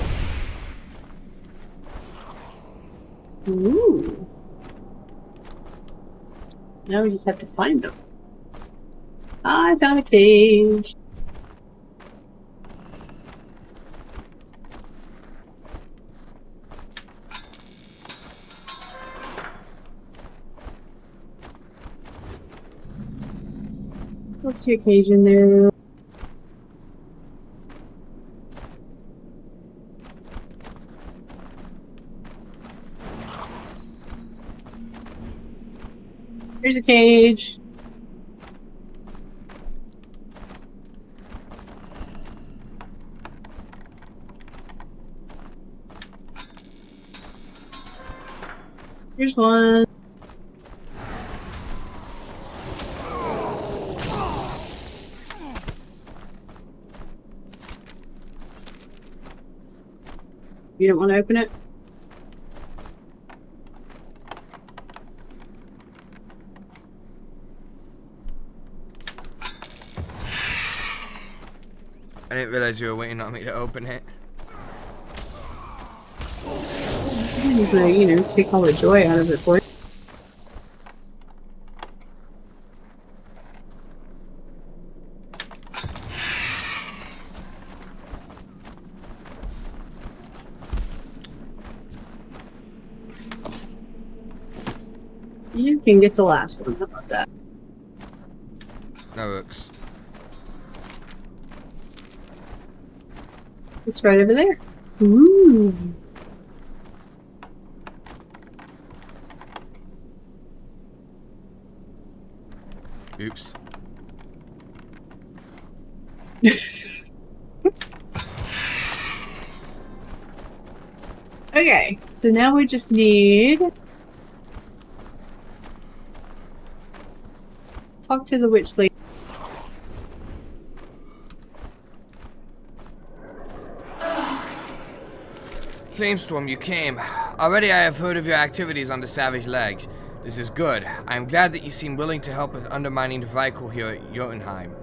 Ooh. Now we just have to find them. I found a cage. Let's see a cage in there. Here's a cage. Here's one. You don't want to open it? I didn't realize you were waiting on me to open it. I'm gonna, you know, take all the joy out of it for you. You can get the last one. How about that? That works. It's right over there. Ooh. Oops. Okay, so now we just need... Talk to the witch lady. Flamestorm, you came. Already I have heard of your activities on the Savage Ledge. This is good. I am glad that you seem willing to help with undermining the Vrykul here at Jotunheim.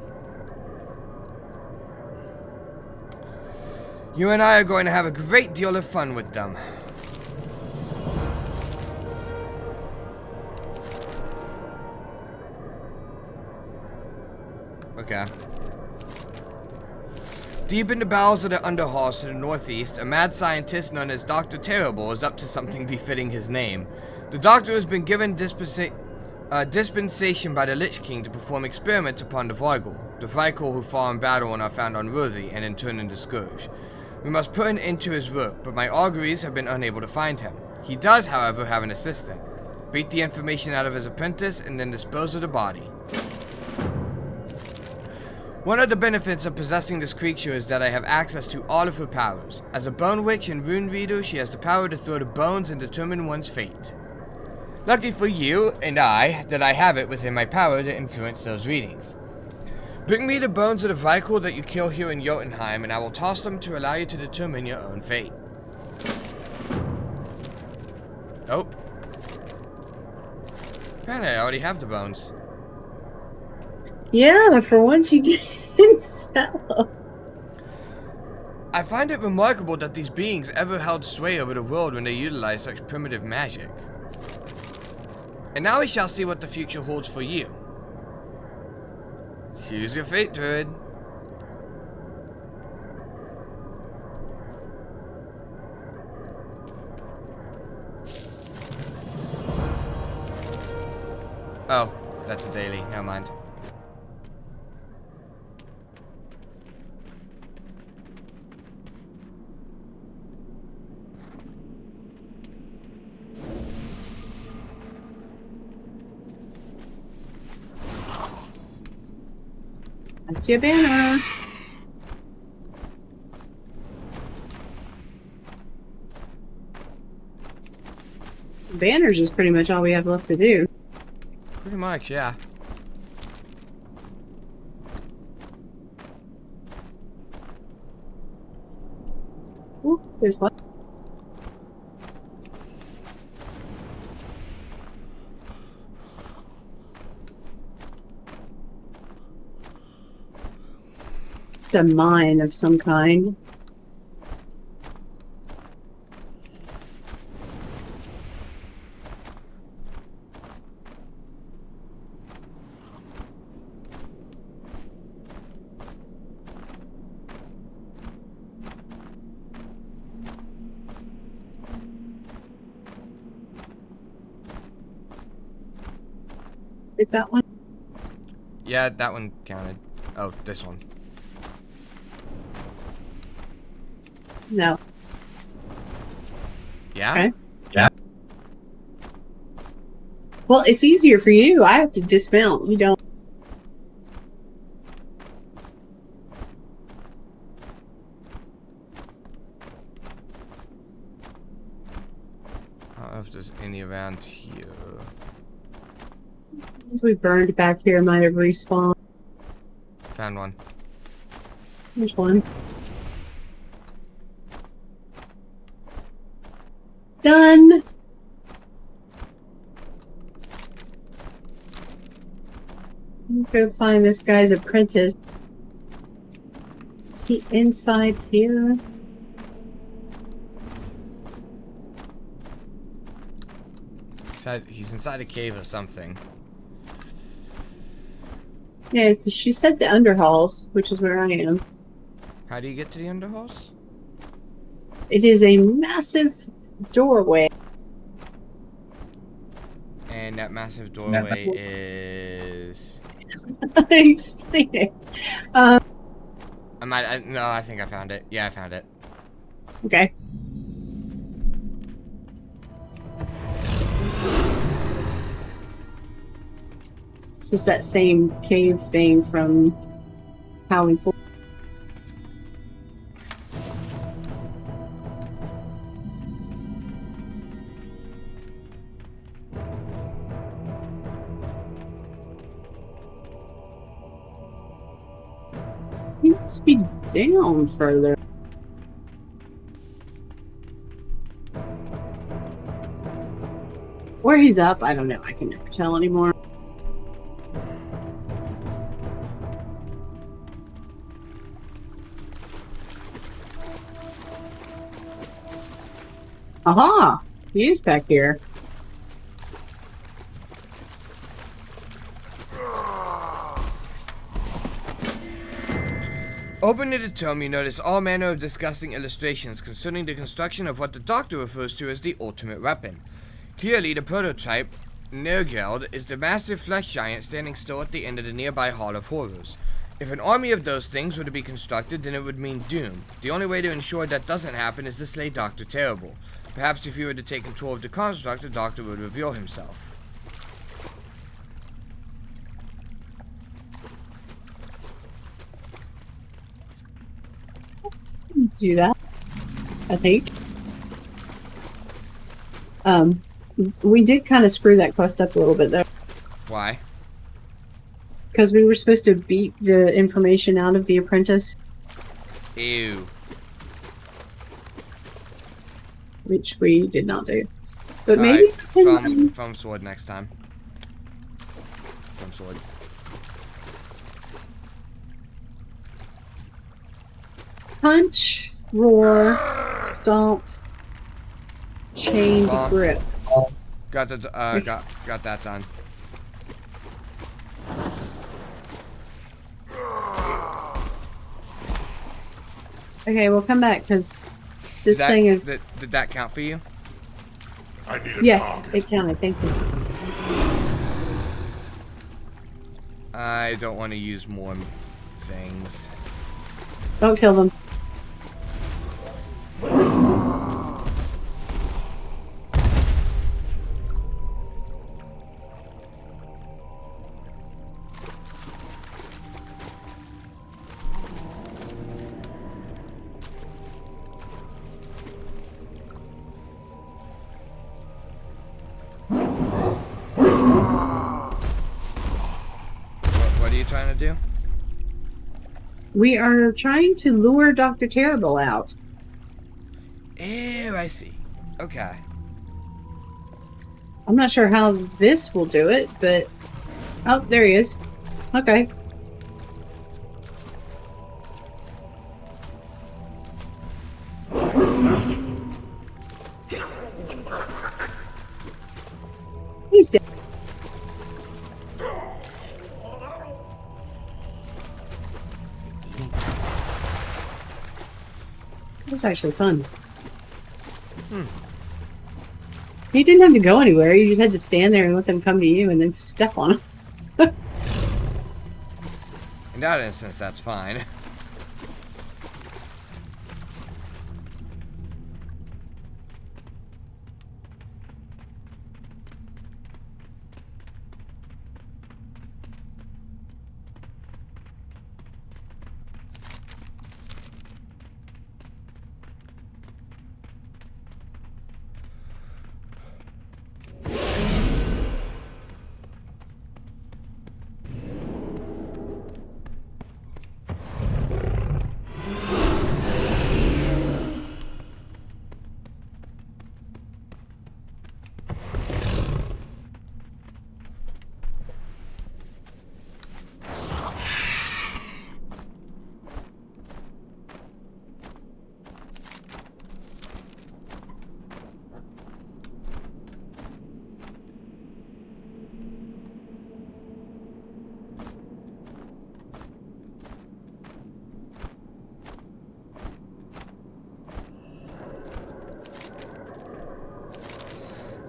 You and I are going to have a great deal of fun with them. Okay. Deep in the bowels of the Underhalls to the northeast, a mad scientist known as Dr. Terrible is up to something befitting his name. The Doctor has been given dispensation by the Lich King to perform experiments upon the Vrykul who fall in battle and are found unworthy, and in turn the Scourge. We must put an end to his work, but my auguries have been unable to find him. He does, however, have an assistant. Beat the information out of his apprentice, and then dispose of the body. One of the benefits of possessing this creature is that I have access to all of her powers. As a bone witch and rune reader, she has the power to throw the bones and determine one's fate. Lucky for you and I that I have it within my power to influence those readings. Bring me the bones of the Vrykul that you kill here in Jotunheim, and I will toss them to allow you to determine your own fate. Oh. Apparently I already have the bones. Yeah, for once you didn't sell. I find it remarkable that these beings ever held sway over the world when they utilized such primitive magic. And now we shall see what the future holds for you. Choose your fate, Druid. Oh, that's a daily. Never mind. I see a banner. Banners is pretty much all we have left to do. Pretty much, yeah. Ooh, there's one. It's a mine of some kind. Is that one? Yeah, that one counted. Oh, this one. No. Yeah? Okay. Yeah. Well, it's easier for you. I have to dismount. You don't. I don't know if there's any around here. Once we burned back here, might have respawned. Found one. There's one. Done. Go find this guy's apprentice. Is he inside here? He's inside a cave or something. Yeah, she said the underhalls, which is where I am. How do you get to the underhalls? It is a massive doorway. And that massive doorway is... Explain it. no, I think I found it. Yeah, I found it. Okay. It's just that same cave thing from Howling Full. He must be down further. Or he's up, I don't know. I can never tell anymore. Aha! He is back here. Opening the tome, you notice all manner of disgusting illustrations concerning the construction of what the Doctor refers to as the ultimate weapon. Clearly, the prototype, Nagrand, is the massive flesh giant standing still at the end of the nearby Hall of Horrors. If an army of those things were to be constructed, then it would mean doom. The only way to ensure that doesn't happen is to slay Dr. Terrible. Perhaps if you were to take control of the construct, the Doctor would reveal himself. Do that, I think. We did kind of screw that quest up a little bit, though. Why? Because we were supposed to beat the information out of the apprentice. Ew. Which we did not do. But Alright, maybe we can, from sword next time. From sword. punch, roar, stomp, chained grip. Got the got that done. Okay, we'll come back because this thing is. Did that count for you? I need a Yes, target. it counted. Thank you. I don't want to use more things. Don't kill them. What are you trying to do? We are trying to lure Dr. Terrible out. Ew, I see. Okay. I'm not sure how this will do it, but... Oh, there he is. Okay. He's dead. It was actually fun. You didn't have to go anywhere. You just had to stand there and let them come to you and then step on them. In that instance, that's fine.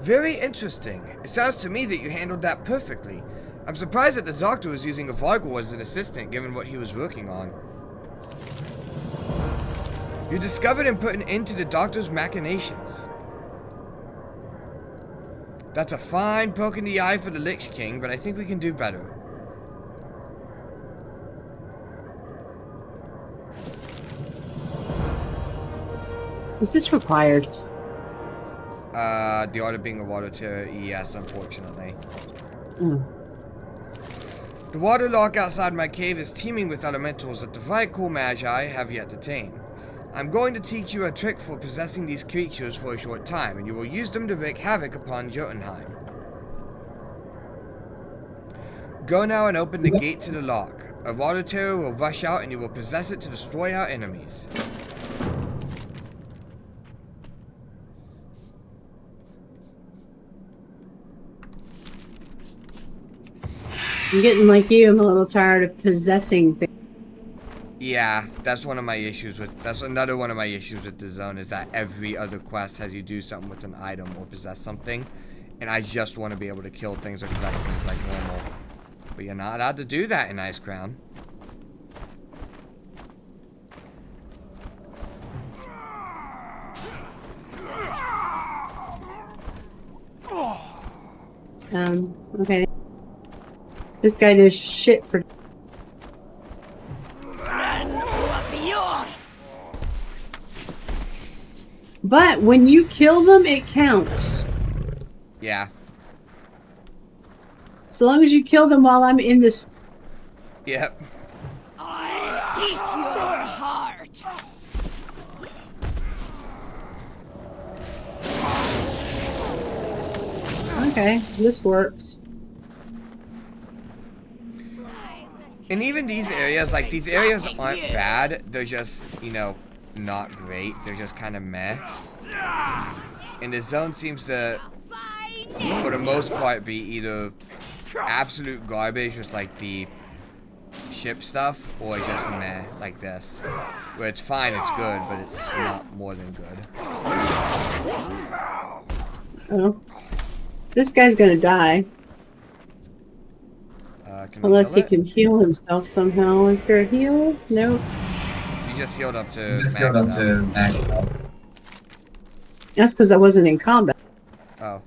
Very interesting. It sounds to me that you handled that perfectly. I'm surprised that the doctor was using a Vargul as an assistant, given what he was working on. You discovered and put an end to the doctor's machinations. That's a fine poke in the eye for the Lich King, but I think we can do better. Is this required? The art of being a water terror, yes, unfortunately. Mm. The water lock outside my cave is teeming with elementals that the Vrykul Magi have yet to tame. I'm going to teach you a trick for possessing these creatures for a short time, and you will use them to wreak havoc upon Jotunheim. Go now and open the gate to the lock. A water terror will rush out and you will possess it to destroy our enemies. I'm getting like you, I'm a little tired of possessing things. Yeah, that's one of my issues with, that's another one of my issues with the zone, is that every other quest has you do something with an item or possess something, and I just want to be able to kill things or collect things like normal. But you're not allowed to do that in Icecrown. Okay. This guy does shit for. But when you kill them, it counts. Yeah. So long as you kill them while I'm in this. Yep. I'll eat your heart. Okay, this works. And even these areas, like, these areas aren't bad. They're just, you know, not great. They're just kind of meh. And the zone seems to, for the most part, be either absolute garbage, just like the ship stuff, or just meh, like this. Where it's fine, it's good, but it's not more than good. Oh. This guy's gonna die. Unless he can heal himself somehow. Is there a heal? Nope. You just healed up to max health. That's because I wasn't in combat. Oh.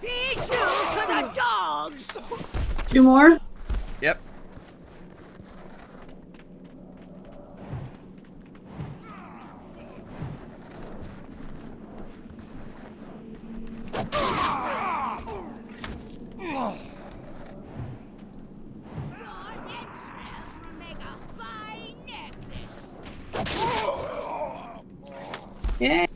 Feed you to the dogs. 2 more? Yep. Yeah.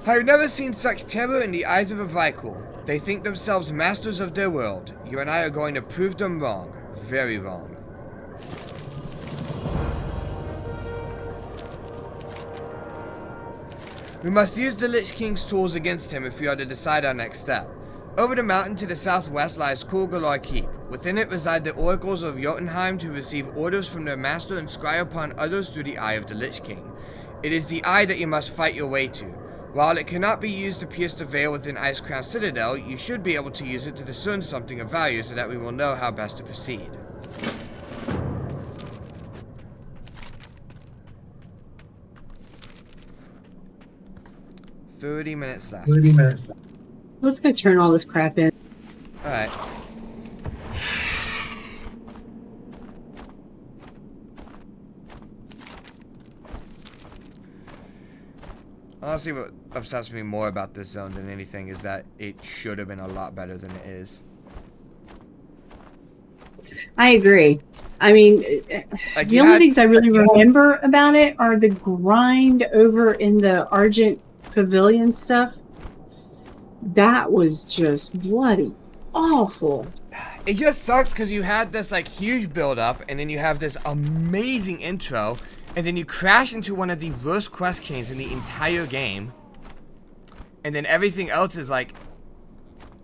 I've never seen such terror in the eyes of a Vrykul. They think themselves masters of their world. You and I are going to prove them wrong. Very wrong. We must use the Lich King's tools against him if we are to decide our next step. Over the mountain to the southwest lies Kulgalar Keep. Within it reside the oracles of Jotunheim to receive orders from their master and scry upon others through the eye of the Lich King. It is the eye that you must fight your way to. While it cannot be used to pierce the veil within Icecrown Citadel, you should be able to use it to discern something of value so that we will know how best to proceed. "30 minutes left. 30 minutes left. Let's go turn all this crap in. Alright. Honestly, what upsets me more about this zone than anything is that it should have been a lot better than it is. I agree. I mean, Like, the only things I really remember about it are the grind over in the Argent Pavilion stuff. That was just bloody awful. It just sucks because you had this like huge build up and then you have this amazing intro and then you crash into one of the worst quest chains in the entire game, and then everything else is like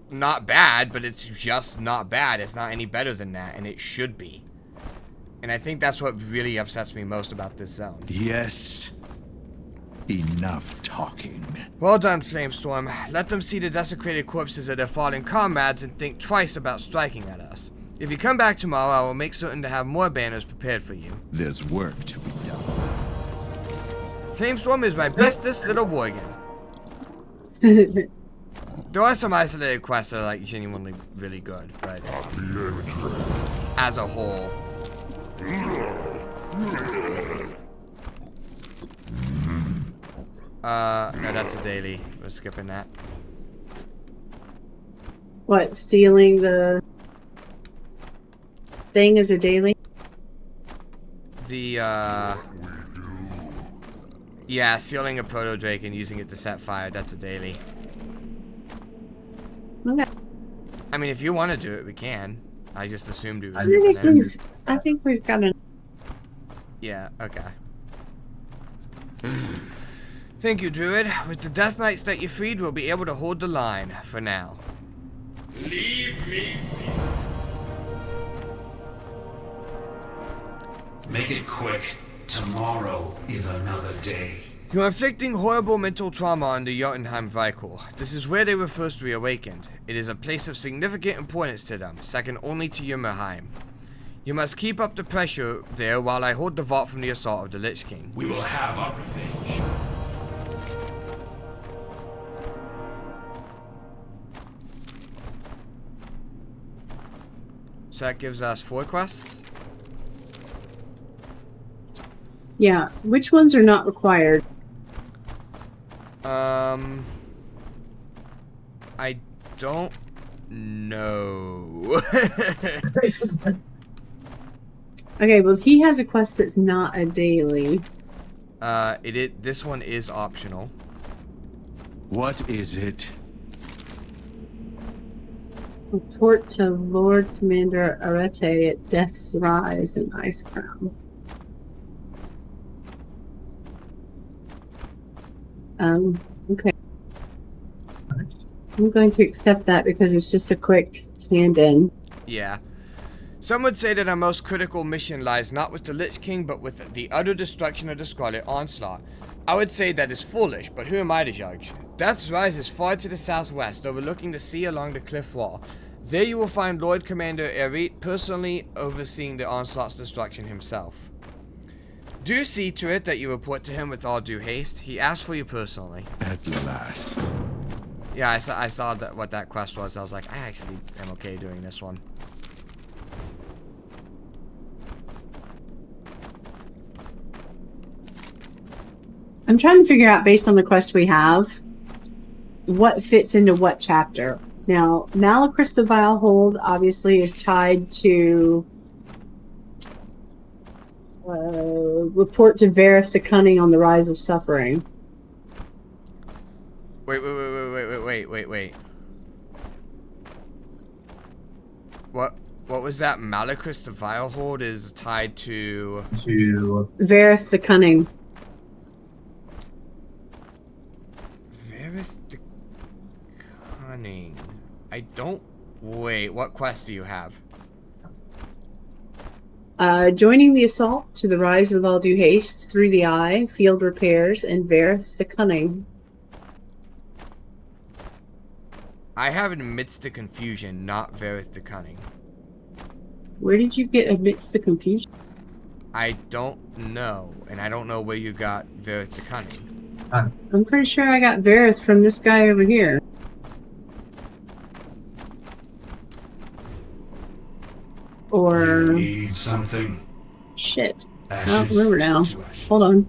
not bad, but it's just not bad. It's not any better than that, and it should be. And I think that's what really upsets me most about this zone. Yes. Enough talking. Well done, Flamestorm. Let them see the desecrated corpses of their fallen comrades and think twice about striking at us. If you come back tomorrow, I will make certain to have more banners prepared for you. There's work to be done. Flamestorm is my bestest little worgen. There are some isolated quests that are like genuinely really good, but as a whole. No, that's a daily. We're skipping that. What, stealing the thing is a daily? Yeah, stealing a proto drake and using it to set fire, that's a daily. Okay. I mean, if you want to do it, we can. I just assumed it was I think we've got an... Yeah, okay. Thank you, Druid. With the Death Knights that you freed, we'll be able to hold the line, for now. Leave me. Make it quick. Tomorrow is another day. You're inflicting horrible mental trauma on the Jotunheim Vrykul. This is where they were first reawakened. It is a place of significant importance to them, second only to Ymmerheim. You must keep up the pressure there while I hold the vault from the assault of the Lich King. We will have our revenge. So that gives us 4 quests? Yeah, which ones are not required? I don't know. Okay, well, he has a quest that's not a daily. This one is optional. What is it? Report to Lord Commander Arete at Death's Rise in Ice Crown. Okay. I'm going to accept that because it's just a quick hand-in. Yeah. Some would say that our most critical mission lies not with the Lich King, but with the utter destruction of the Scarlet Onslaught. I would say that is foolish, but who am I to judge? Death's Rise is far to the southwest, overlooking the sea along the cliff wall. There you will find Lord Commander Erite personally overseeing the Onslaught's destruction himself. Do see to it that you report to him with all due haste. He asked for you personally. At last. Yeah, I saw that what that quest was. I was like, I actually am okay doing this one. I'm trying to figure out, based on the quest we have, what fits into what chapter. Now, Malachris the Vilehold obviously is tied to report to Varith the Cunning on the Rise of Suffering. Wait. What was that? Malachris the Vilehold is tied to Varith the Cunning. Varith the Cunning. I don't... Wait, what quest do you have? Joining the assault to the Rise with all due haste, through the eye, field repairs, and Varith the Cunning. I have Amidst the Confusion, not Varith the Cunning. Where did you get Amidst the Confusion? I don't know, and I don't know where you got Varith the Cunning. I'm pretty sure I got Varith from this guy over here. Or... Need something? Shit. I don't remember now. Hold on.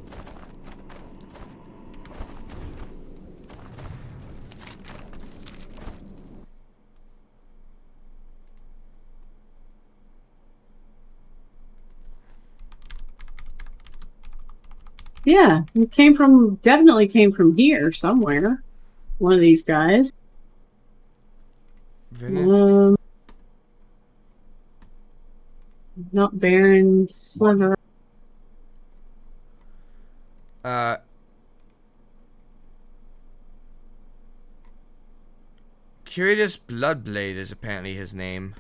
Yeah, it definitely came from here somewhere. One of these guys. Not Baron Sliver. Curious Bloodblade is apparently his name.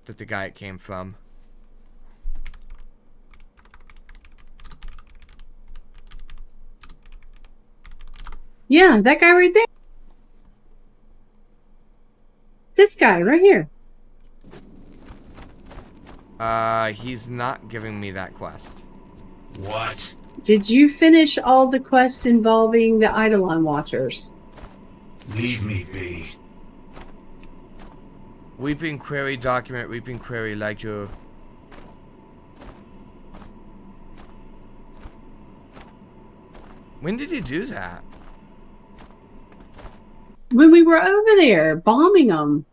That the guy it came from. Yeah, that guy right there. This guy right here. He's not giving me that quest. What? Did you finish all the quests involving the Eidolon Watchers? Leave me be. Weeping Query document, Weeping Query ledger. When did you do that? When we were over there bombing them.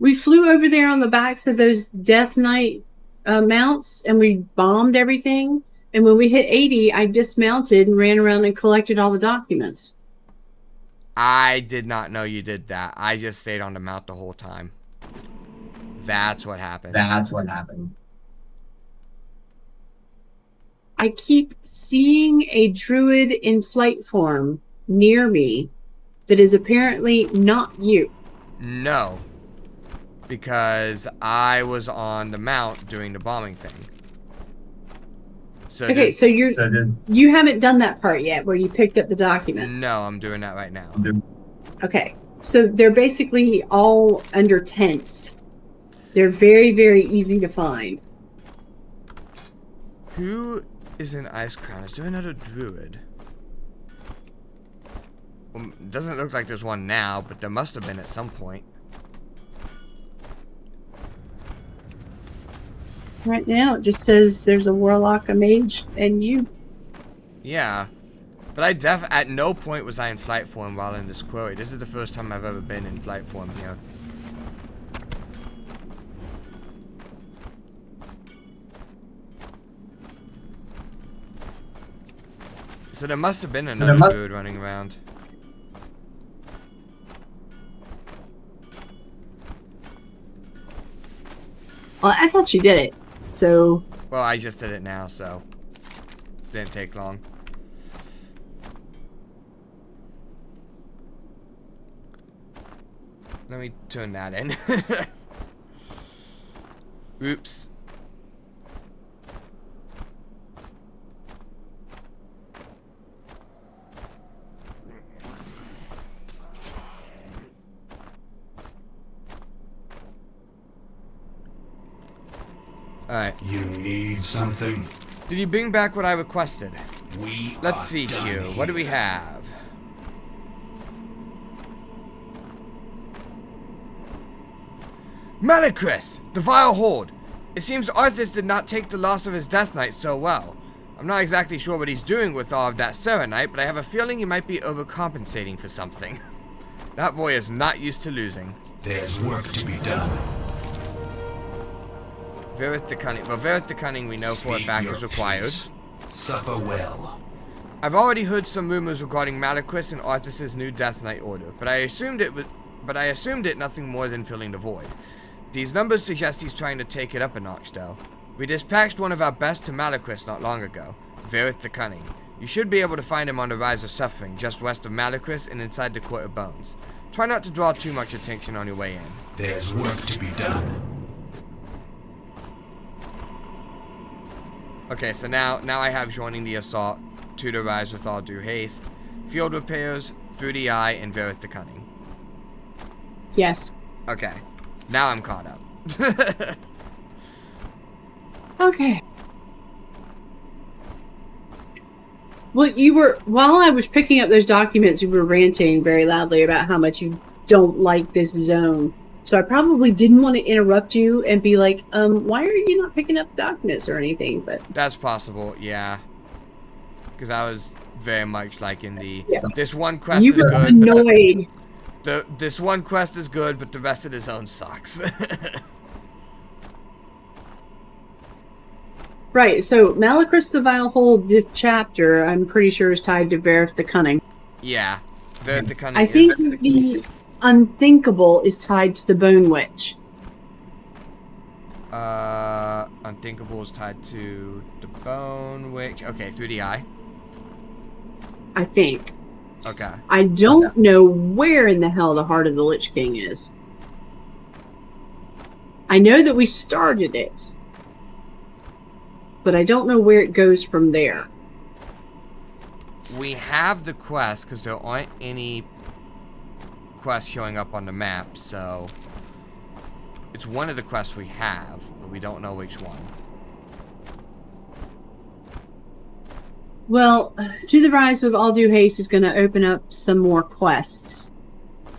We flew over there on the backs of those Death Knight mounts and we bombed everything. And when we hit 80, I dismounted and ran around and collected all the documents. I did not know you did that. I just stayed on the mount the whole time. That's what happened. I keep seeing a druid in flight form near me that is apparently not you. No. Because I was on the mount doing the bombing thing. So Okay, so you haven't done that part yet where you picked up the documents. No, I'm doing that right now. Okay, so they're basically all under tents. They're very, very easy to find. Who is in Ice Crown? Is there another druid? Well, doesn't look like there's one now, but there must have been at some point. Right now, it just says there's a warlock, a mage, and you. Yeah. But at no point was I in flight form while in this quarry. This is the first time I've ever been in flight form here. So there must have been another druid running around. Well, I thought you did it, so... Well, I just did it now, so... Didn't take long. Let me turn that in. Oops. Alright. You need something? Did you bring back what I requested? Let's see done here. What do we have? Malachris! The Vile Horde! It seems Arthas did not take the loss of his Death Knight so well. I'm not exactly sure what he's doing with all of that Serenite, but I have a feeling he might be overcompensating for something. That boy is not used to losing. There's work to be done. Verith the Cunning. Well, Verith the Cunning we know for a fact is required. Suffer well. I've already heard some rumors regarding Malachris and Arthas' new Death Knight order, but I assumed it nothing more than filling the void. These numbers suggest he's trying to take it up a notch, though. We dispatched one of our best to Malachris not long ago, Verith the Cunning. You should be able to find him on the Rise of Suffering, just west of Malachris and inside the Court of Bones. Try not to draw too much attention on your way in. There's work to be done. Okay, so now I have joining the assault to the Rise with all due haste, field repairs, through the eye, and Verith the Cunning. Yes. Okay, now I'm caught up. Okay. Well, while I was picking up those documents, you were ranting very loudly about how much you don't like this zone. So I probably didn't want to interrupt you and be like, why are you not picking up the documents or anything? But that's possible, yeah. Because I was very much like in the, this one quest you is were good. Annoyed. This one quest is good, but the rest of the zone sucks. Right, so Malachris the Vile Hold, this chapter, I'm pretty sure is tied to Verith the Cunning. Yeah, Verith the Cunning I think the Unthinkable is tied to the Bone Witch. The Unthinkable is tied to the bone, which... Okay, through the eye. I think. Okay. I don't know where in the hell the Heart of the Lich King is. I know that we started it. But I don't know where it goes from there. We have the quest, because there aren't any quests showing up on the map, so... It's one of the quests we have, but we don't know which one. Well, To the Rise with All Due Haste is going to open up some more quests.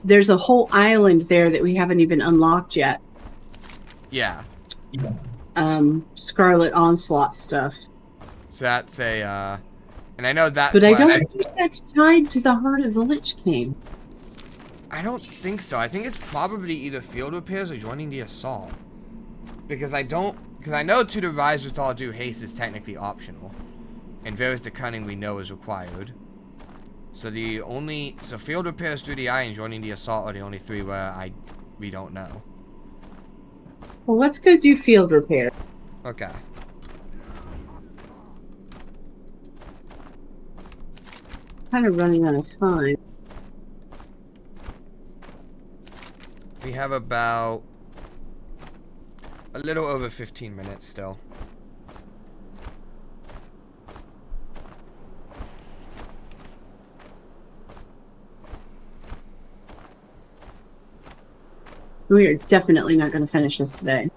There's a whole island there that we haven't even unlocked yet. Yeah. Scarlet Onslaught stuff. So that's a, and I know that But I quest, don't think that's tied to the Heart of the Lich King. I don't think so. I think it's probably either field repairs or joining the assault. Because I know To the Rise with All Due Haste is technically optional. And Various the Cunning we know is required. So field repairs through the eye and joining the assault are the only three where we don't know. Well, let's go do field repair. Okay. Kind of running out of time. We have about a little over 15 minutes still. We are definitely not going to finish this today.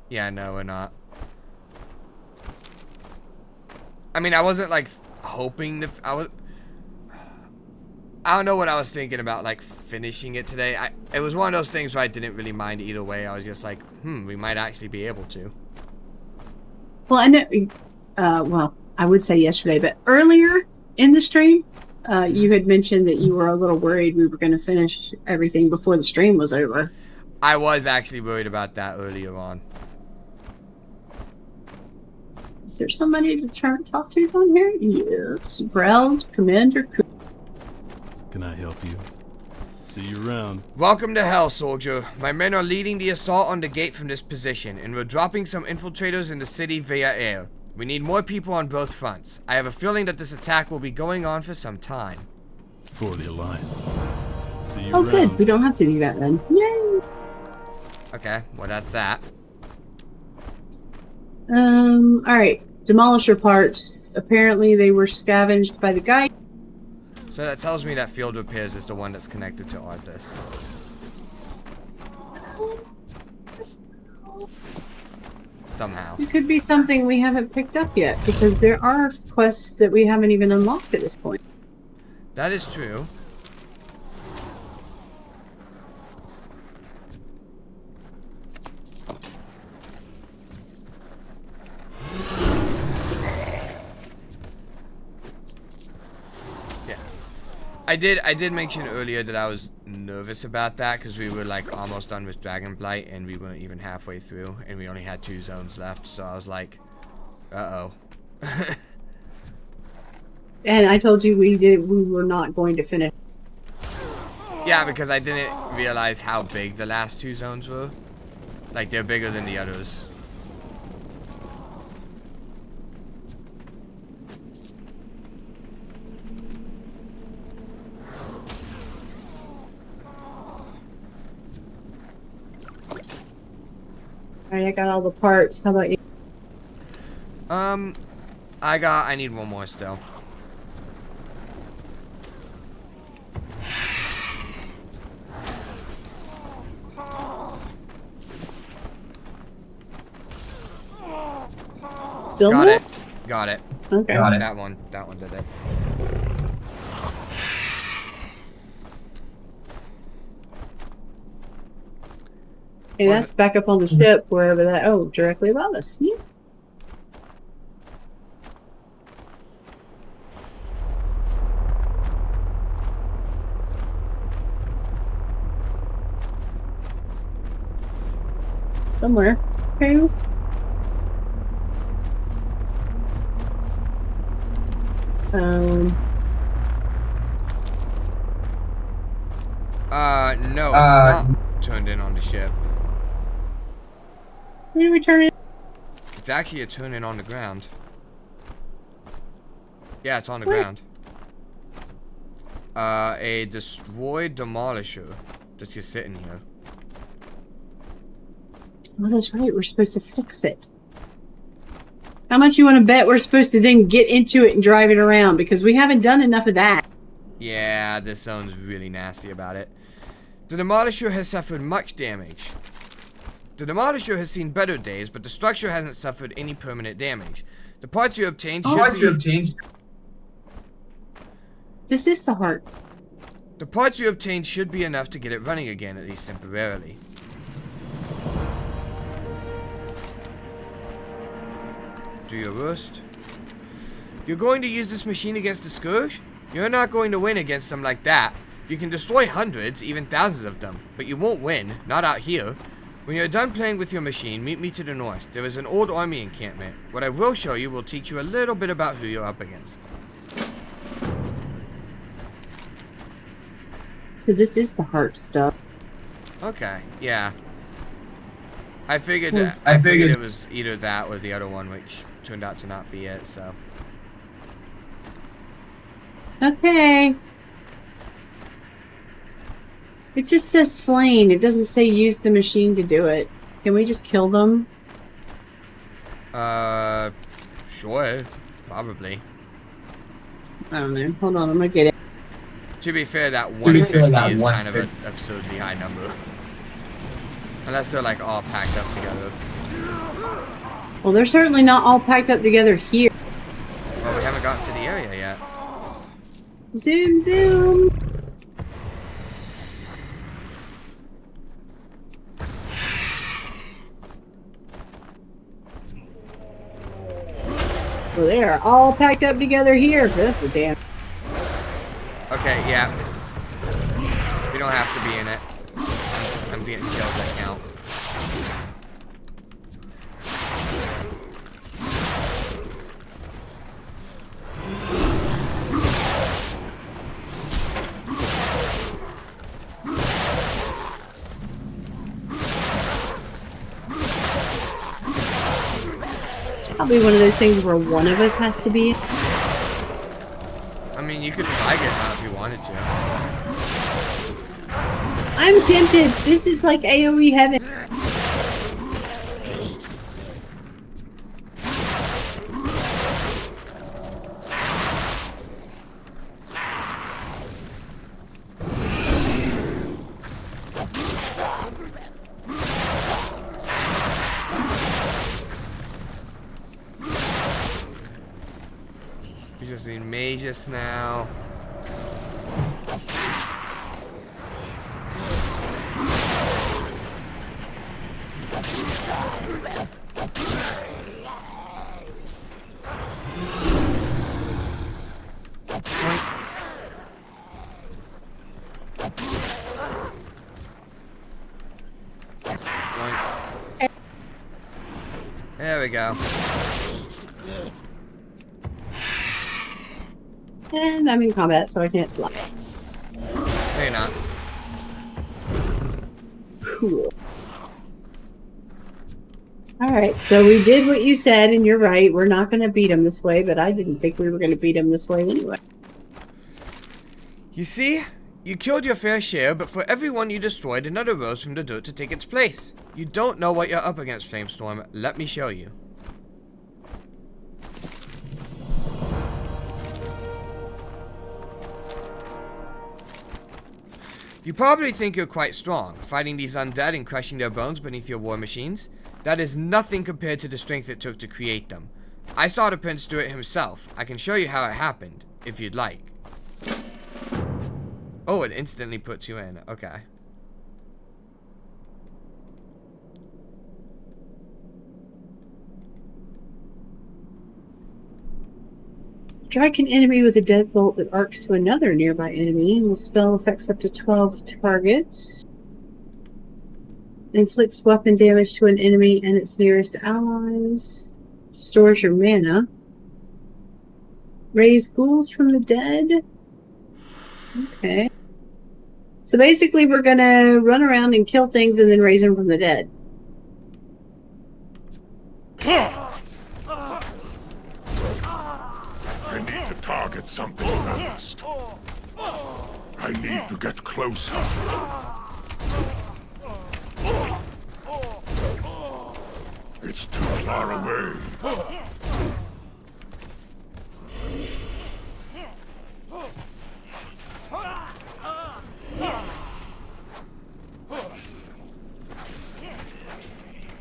Yeah, no, we're not. I mean, I wasn't like hoping to. I don't know what I was thinking about, like finishing it today. It was one of those things where I didn't really mind either way. I was just like, we might actually be able to. Well, I know. Well, I would say yesterday, but earlier in the stream, you had mentioned that you were a little worried we were going to finish everything before the stream was over. I was actually worried about that earlier on. Is there somebody to talk to down here? Yes. Greld, Commander Cook. Can I help you? See you around. Welcome to Hell, soldier. My men are leading the assault on the gate from this position, and we're dropping some infiltrators in the city via air. We need more people on both fronts. I have a feeling that this attack will be going on for some time. For the Alliance. See you Oh, around. good. We don't have to do that then. Yay! Okay, well that's that. Alright. Demolisher parts. Apparently they were scavenged by the guy. So that tells me that field repairs is the one that's connected to Arthas. Somehow. It could be something we haven't picked up yet, because there are quests that we haven't even unlocked at this point. That is true. Yeah. I did mention earlier that I was nervous about that because we were like almost done with Dragonblight and we weren't even halfway through and we only had 2 zones left, so I was like, uh-oh. And I told you we were not going to finish. Yeah, because I didn't realize how big the last 2 zones were. Like, they're bigger than the others. Alright, I got all the parts. How about you? I need one more still. Still Got more? it. Got it. Okay. Got it. That one did it. Hey, that's back up on the ship, wherever that. Oh, directly above us. Yeah. Somewhere. Okay. No, it's not. turned in on the ship. When do we turn it? It's actually a turn in on the ground. Yeah, it's on the What? ground. A destroyed demolisher that's just sitting here. Oh, that's right. We're supposed to fix it. How much you want to bet we're supposed to then get into it and drive it around? Because we haven't done enough of that. Yeah, this zone's really nasty about it. The demolisher has suffered much damage. The demolisher has seen better days, but the structure hasn't suffered any permanent damage. The parts you obtained This is the heart. The parts you obtained should be enough to get it running again, at least temporarily. Do your worst. You're going to use this machine against the Scourge? You're not going to win against them like that. You can destroy hundreds, even thousands of them, but you won't win, not out here. When you're done playing with your machine, meet me to the north. There is an old army encampment. What I will show you will teach you a little bit about who you're up against. So this is the heart stuff. Okay, yeah. I figured it was either that or the other one, which turned out to not be it, so. Okay. It just says slain. It doesn't say use the machine to do it. Can we just kill them? Sure. Probably. I don't know. Hold on, I'm gonna get it. To be fair, that 150 is kind of an absurdly high number. Unless they're like all packed up together. Well, they're certainly not all packed up together here. Well, we haven't gotten to the area yet. Zoom, zoom. Well, they are all packed up together here. That's for damn. Okay, yeah. We don't have to be in it. I'm getting kills that count. It's probably one of those things where one of us has to be. I mean, you could flag it now if you wanted to. I'm tempted. This is like AoE heaven. We just need mages now. There we go. And I'm in combat, so I can't fly. No, you're not. Cool. Alright, so we did what you said, and you're right. We're not going to beat him this way, but I didn't think we were going to beat him this way anyway. You see? You killed your fair share, but for every one you destroyed, another rose from the dirt to take its place. You don't know what you're up against, Flamestorm. Let me show you. You probably think you're quite strong, fighting these undead and crushing their bones beneath your war machines. That is nothing compared to the strength it took to create them. I saw the prince do it himself. I can show you how it happened, if you'd like. Oh, it instantly puts you in. Okay. Strike an enemy with a deadbolt that arcs to another nearby enemy, and the spell affects up to 12 targets. Inflicts weapon damage to an enemy and its nearest allies. Stores your mana. Raise ghouls from the dead. Okay. So basically, we're gonna run around and kill things and then raise them from the dead. I need to target something first. I need to get closer. It's too far away.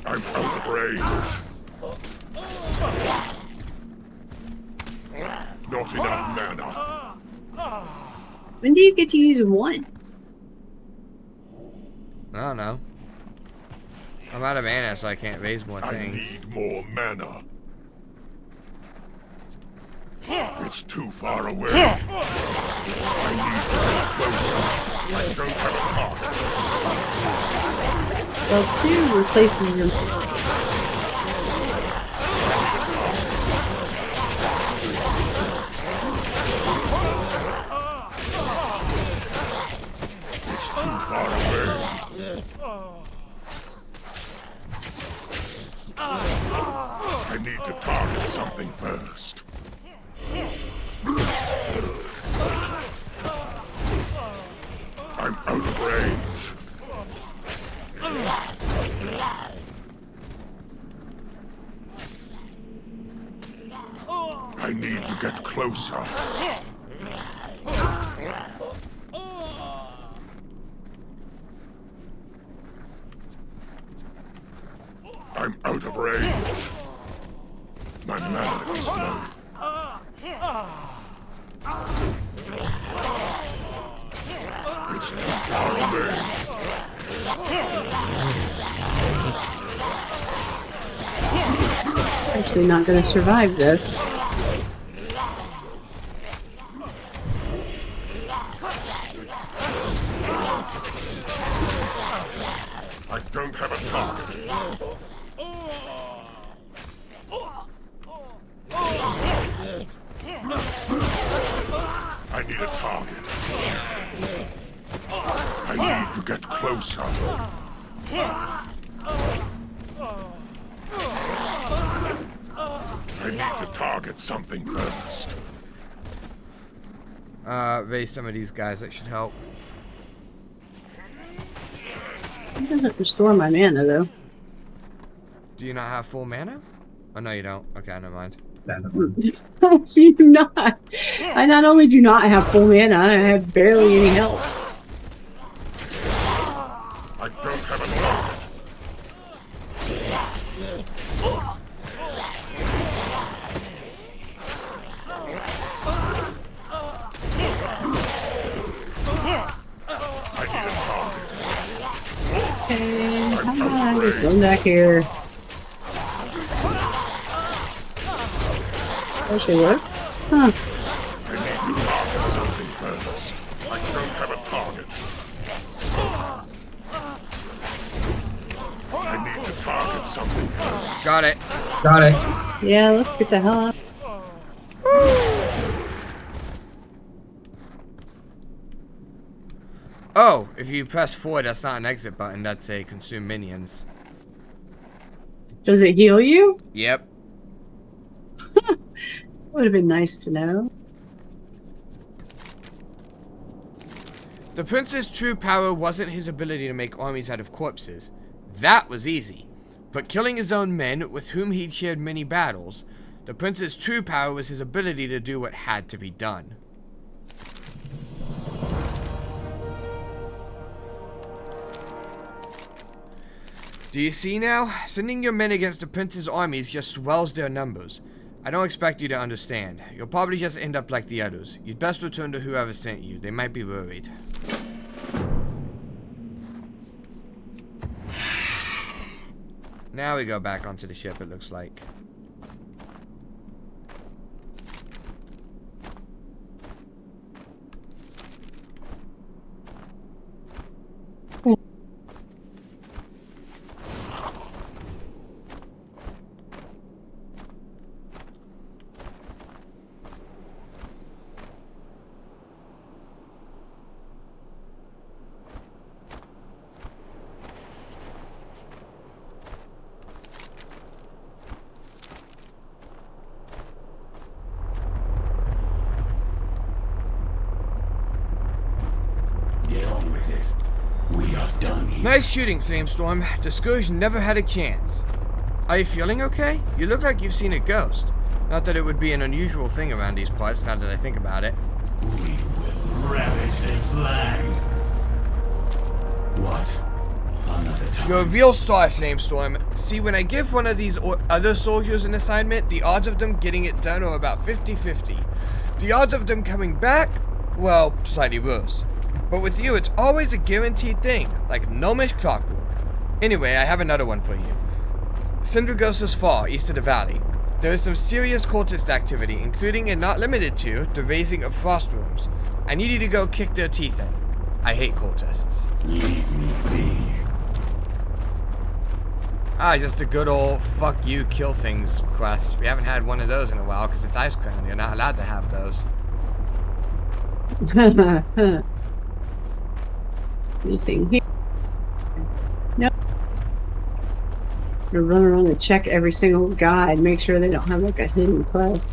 I'm out of range. Not enough mana. When do you get to use one? I don't know. I'm out of mana, so I can't raise more I things. need more mana. It's too far away. I need to get closer. I don't have a target. Well, 2 replaces your. It's too far away. I need to target something first. I'm out of range. I need to get closer. I'm out of range. My mana is low. It's too far away. Actually, not going to survive this. I don't have a target. I need a target. I need to get closer. I need to target something first. Raise some of these guys, that should help. It doesn't restore my mana, though. Do you not have full mana? Oh, no, you don't. Okay, never mind. I do not. I not only do not have full mana, I have barely any health. I don't have a target. I need a target. Okay, come on, just go back here. Actually work? Huh. I need to target something first. I don't have a target. I need to target something first. Got it. Got it. Yeah, let's get the hell out. Oh, if you press forward, that's not an exit button. That's a consume minions. Does it heal you? Yep. Would have been nice to know. The prince's true power wasn't his ability to make armies out of corpses. That was easy. But killing his own men, with whom he'd shared many battles, the prince's true power was his ability to do what had to be done. Do you see now? Sending your men against the prince's armies just swells their numbers. I don't expect you to understand. You'll probably just end up like the others. You'd best return to whoever sent you. They might be worried. Now we go back onto the ship, it looks like. Nice shooting, Flamestorm. The Scourge never had a chance. Are you feeling okay? You look like you've seen a ghost. Not that it would be an unusual thing around these parts, now that I think about it. We will ravage this land. What? Another time. You're a real star, Flamestorm. See, when I give one of these other soldiers an assignment, the odds of them getting it done are about 50-50. The odds of them coming back, well, slightly worse. But with you, it's always a guaranteed thing, like gnomish clockwork. Anyway, I have another one for you. Syndragosa's Fall, east of the valley. There is some serious cultist activity, including and not limited to the raising of frost worms. I need you to go kick their teeth in. I hate cultists. Leave me be. Just a good old fuck you, kill things quest. We haven't had one of those in a while because it's Icecrown. You're not allowed to have those. Anything here? Nope. You run around and check every single guide, make sure they don't have like a hidden quest.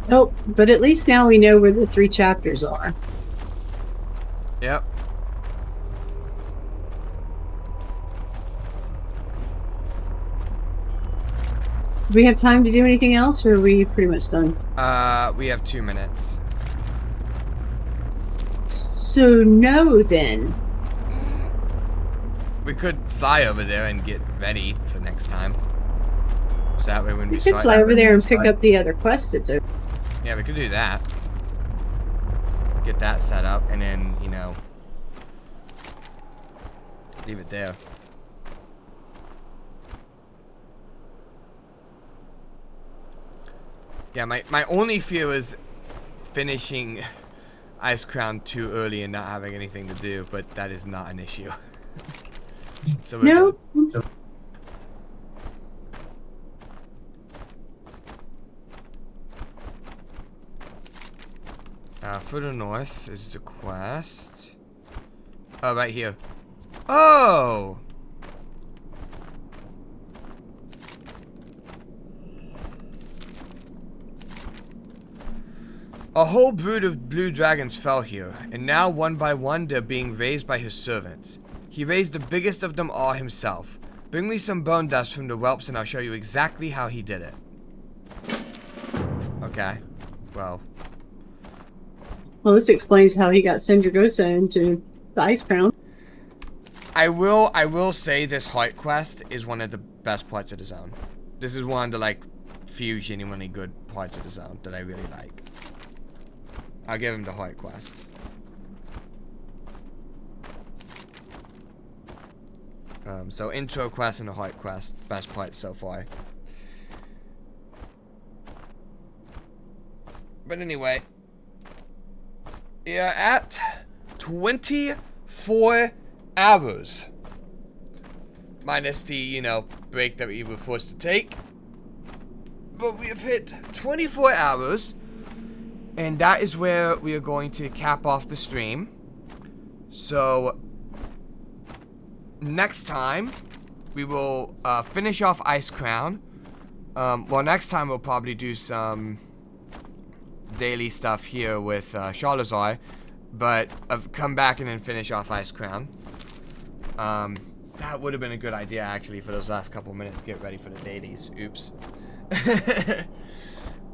Nope, but at least now we know where the 3 chapters are. Yep. Do we have time to do anything else, or are we pretty much done? We have 2 minutes. So no, then. We could fly over there and get ready for next time. So that way when we We could start... fly over there and pick up the other quest that's over. Yeah, we could do that. Get that set up, and then, you know... leave it there. Yeah, my only fear is finishing Icecrown too early and not having anything to do, but that is not an issue. So we're No. good. Further north is the quest. Oh, right here. Oh! A whole brood of blue dragons fell here, and now one by one they're being raised by his servants. He raised the biggest of them all himself. Bring me some bone dust from the whelps and I'll show you exactly how he did it. Okay. Well, Well, this explains how he got Syndragosa into the Icecrown. I will say this heart quest is one of the best parts of the zone. This is one of the, like, few genuinely good parts of the zone that I really like. I'll give him the heart quest. So intro quest and the heart quest, best part so far. But anyway, we are at 24 hours. Minus the, you know, break that we were forced to take. But we have hit 24 hours. And that is where we are going to cap off the stream. So, next time, we will finish off Icecrown. Well, next time we'll probably do some daily stuff here with Shalazar. But come back and then finish off Icecrown. That would have been a good idea, actually, for those last couple minutes. Get ready for the dailies. Oops.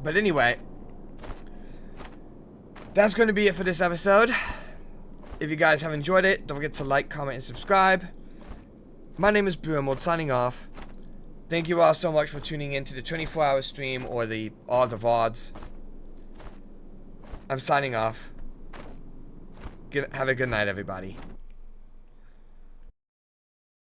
But anyway, that's going to be it for this episode. If you guys have enjoyed it, don't forget to like, comment, and subscribe. My name is Brewmold, signing off. Thank you all so much for tuning in to the 24-hour stream or all the VODs. I'm signing off. Have a good night, everybody.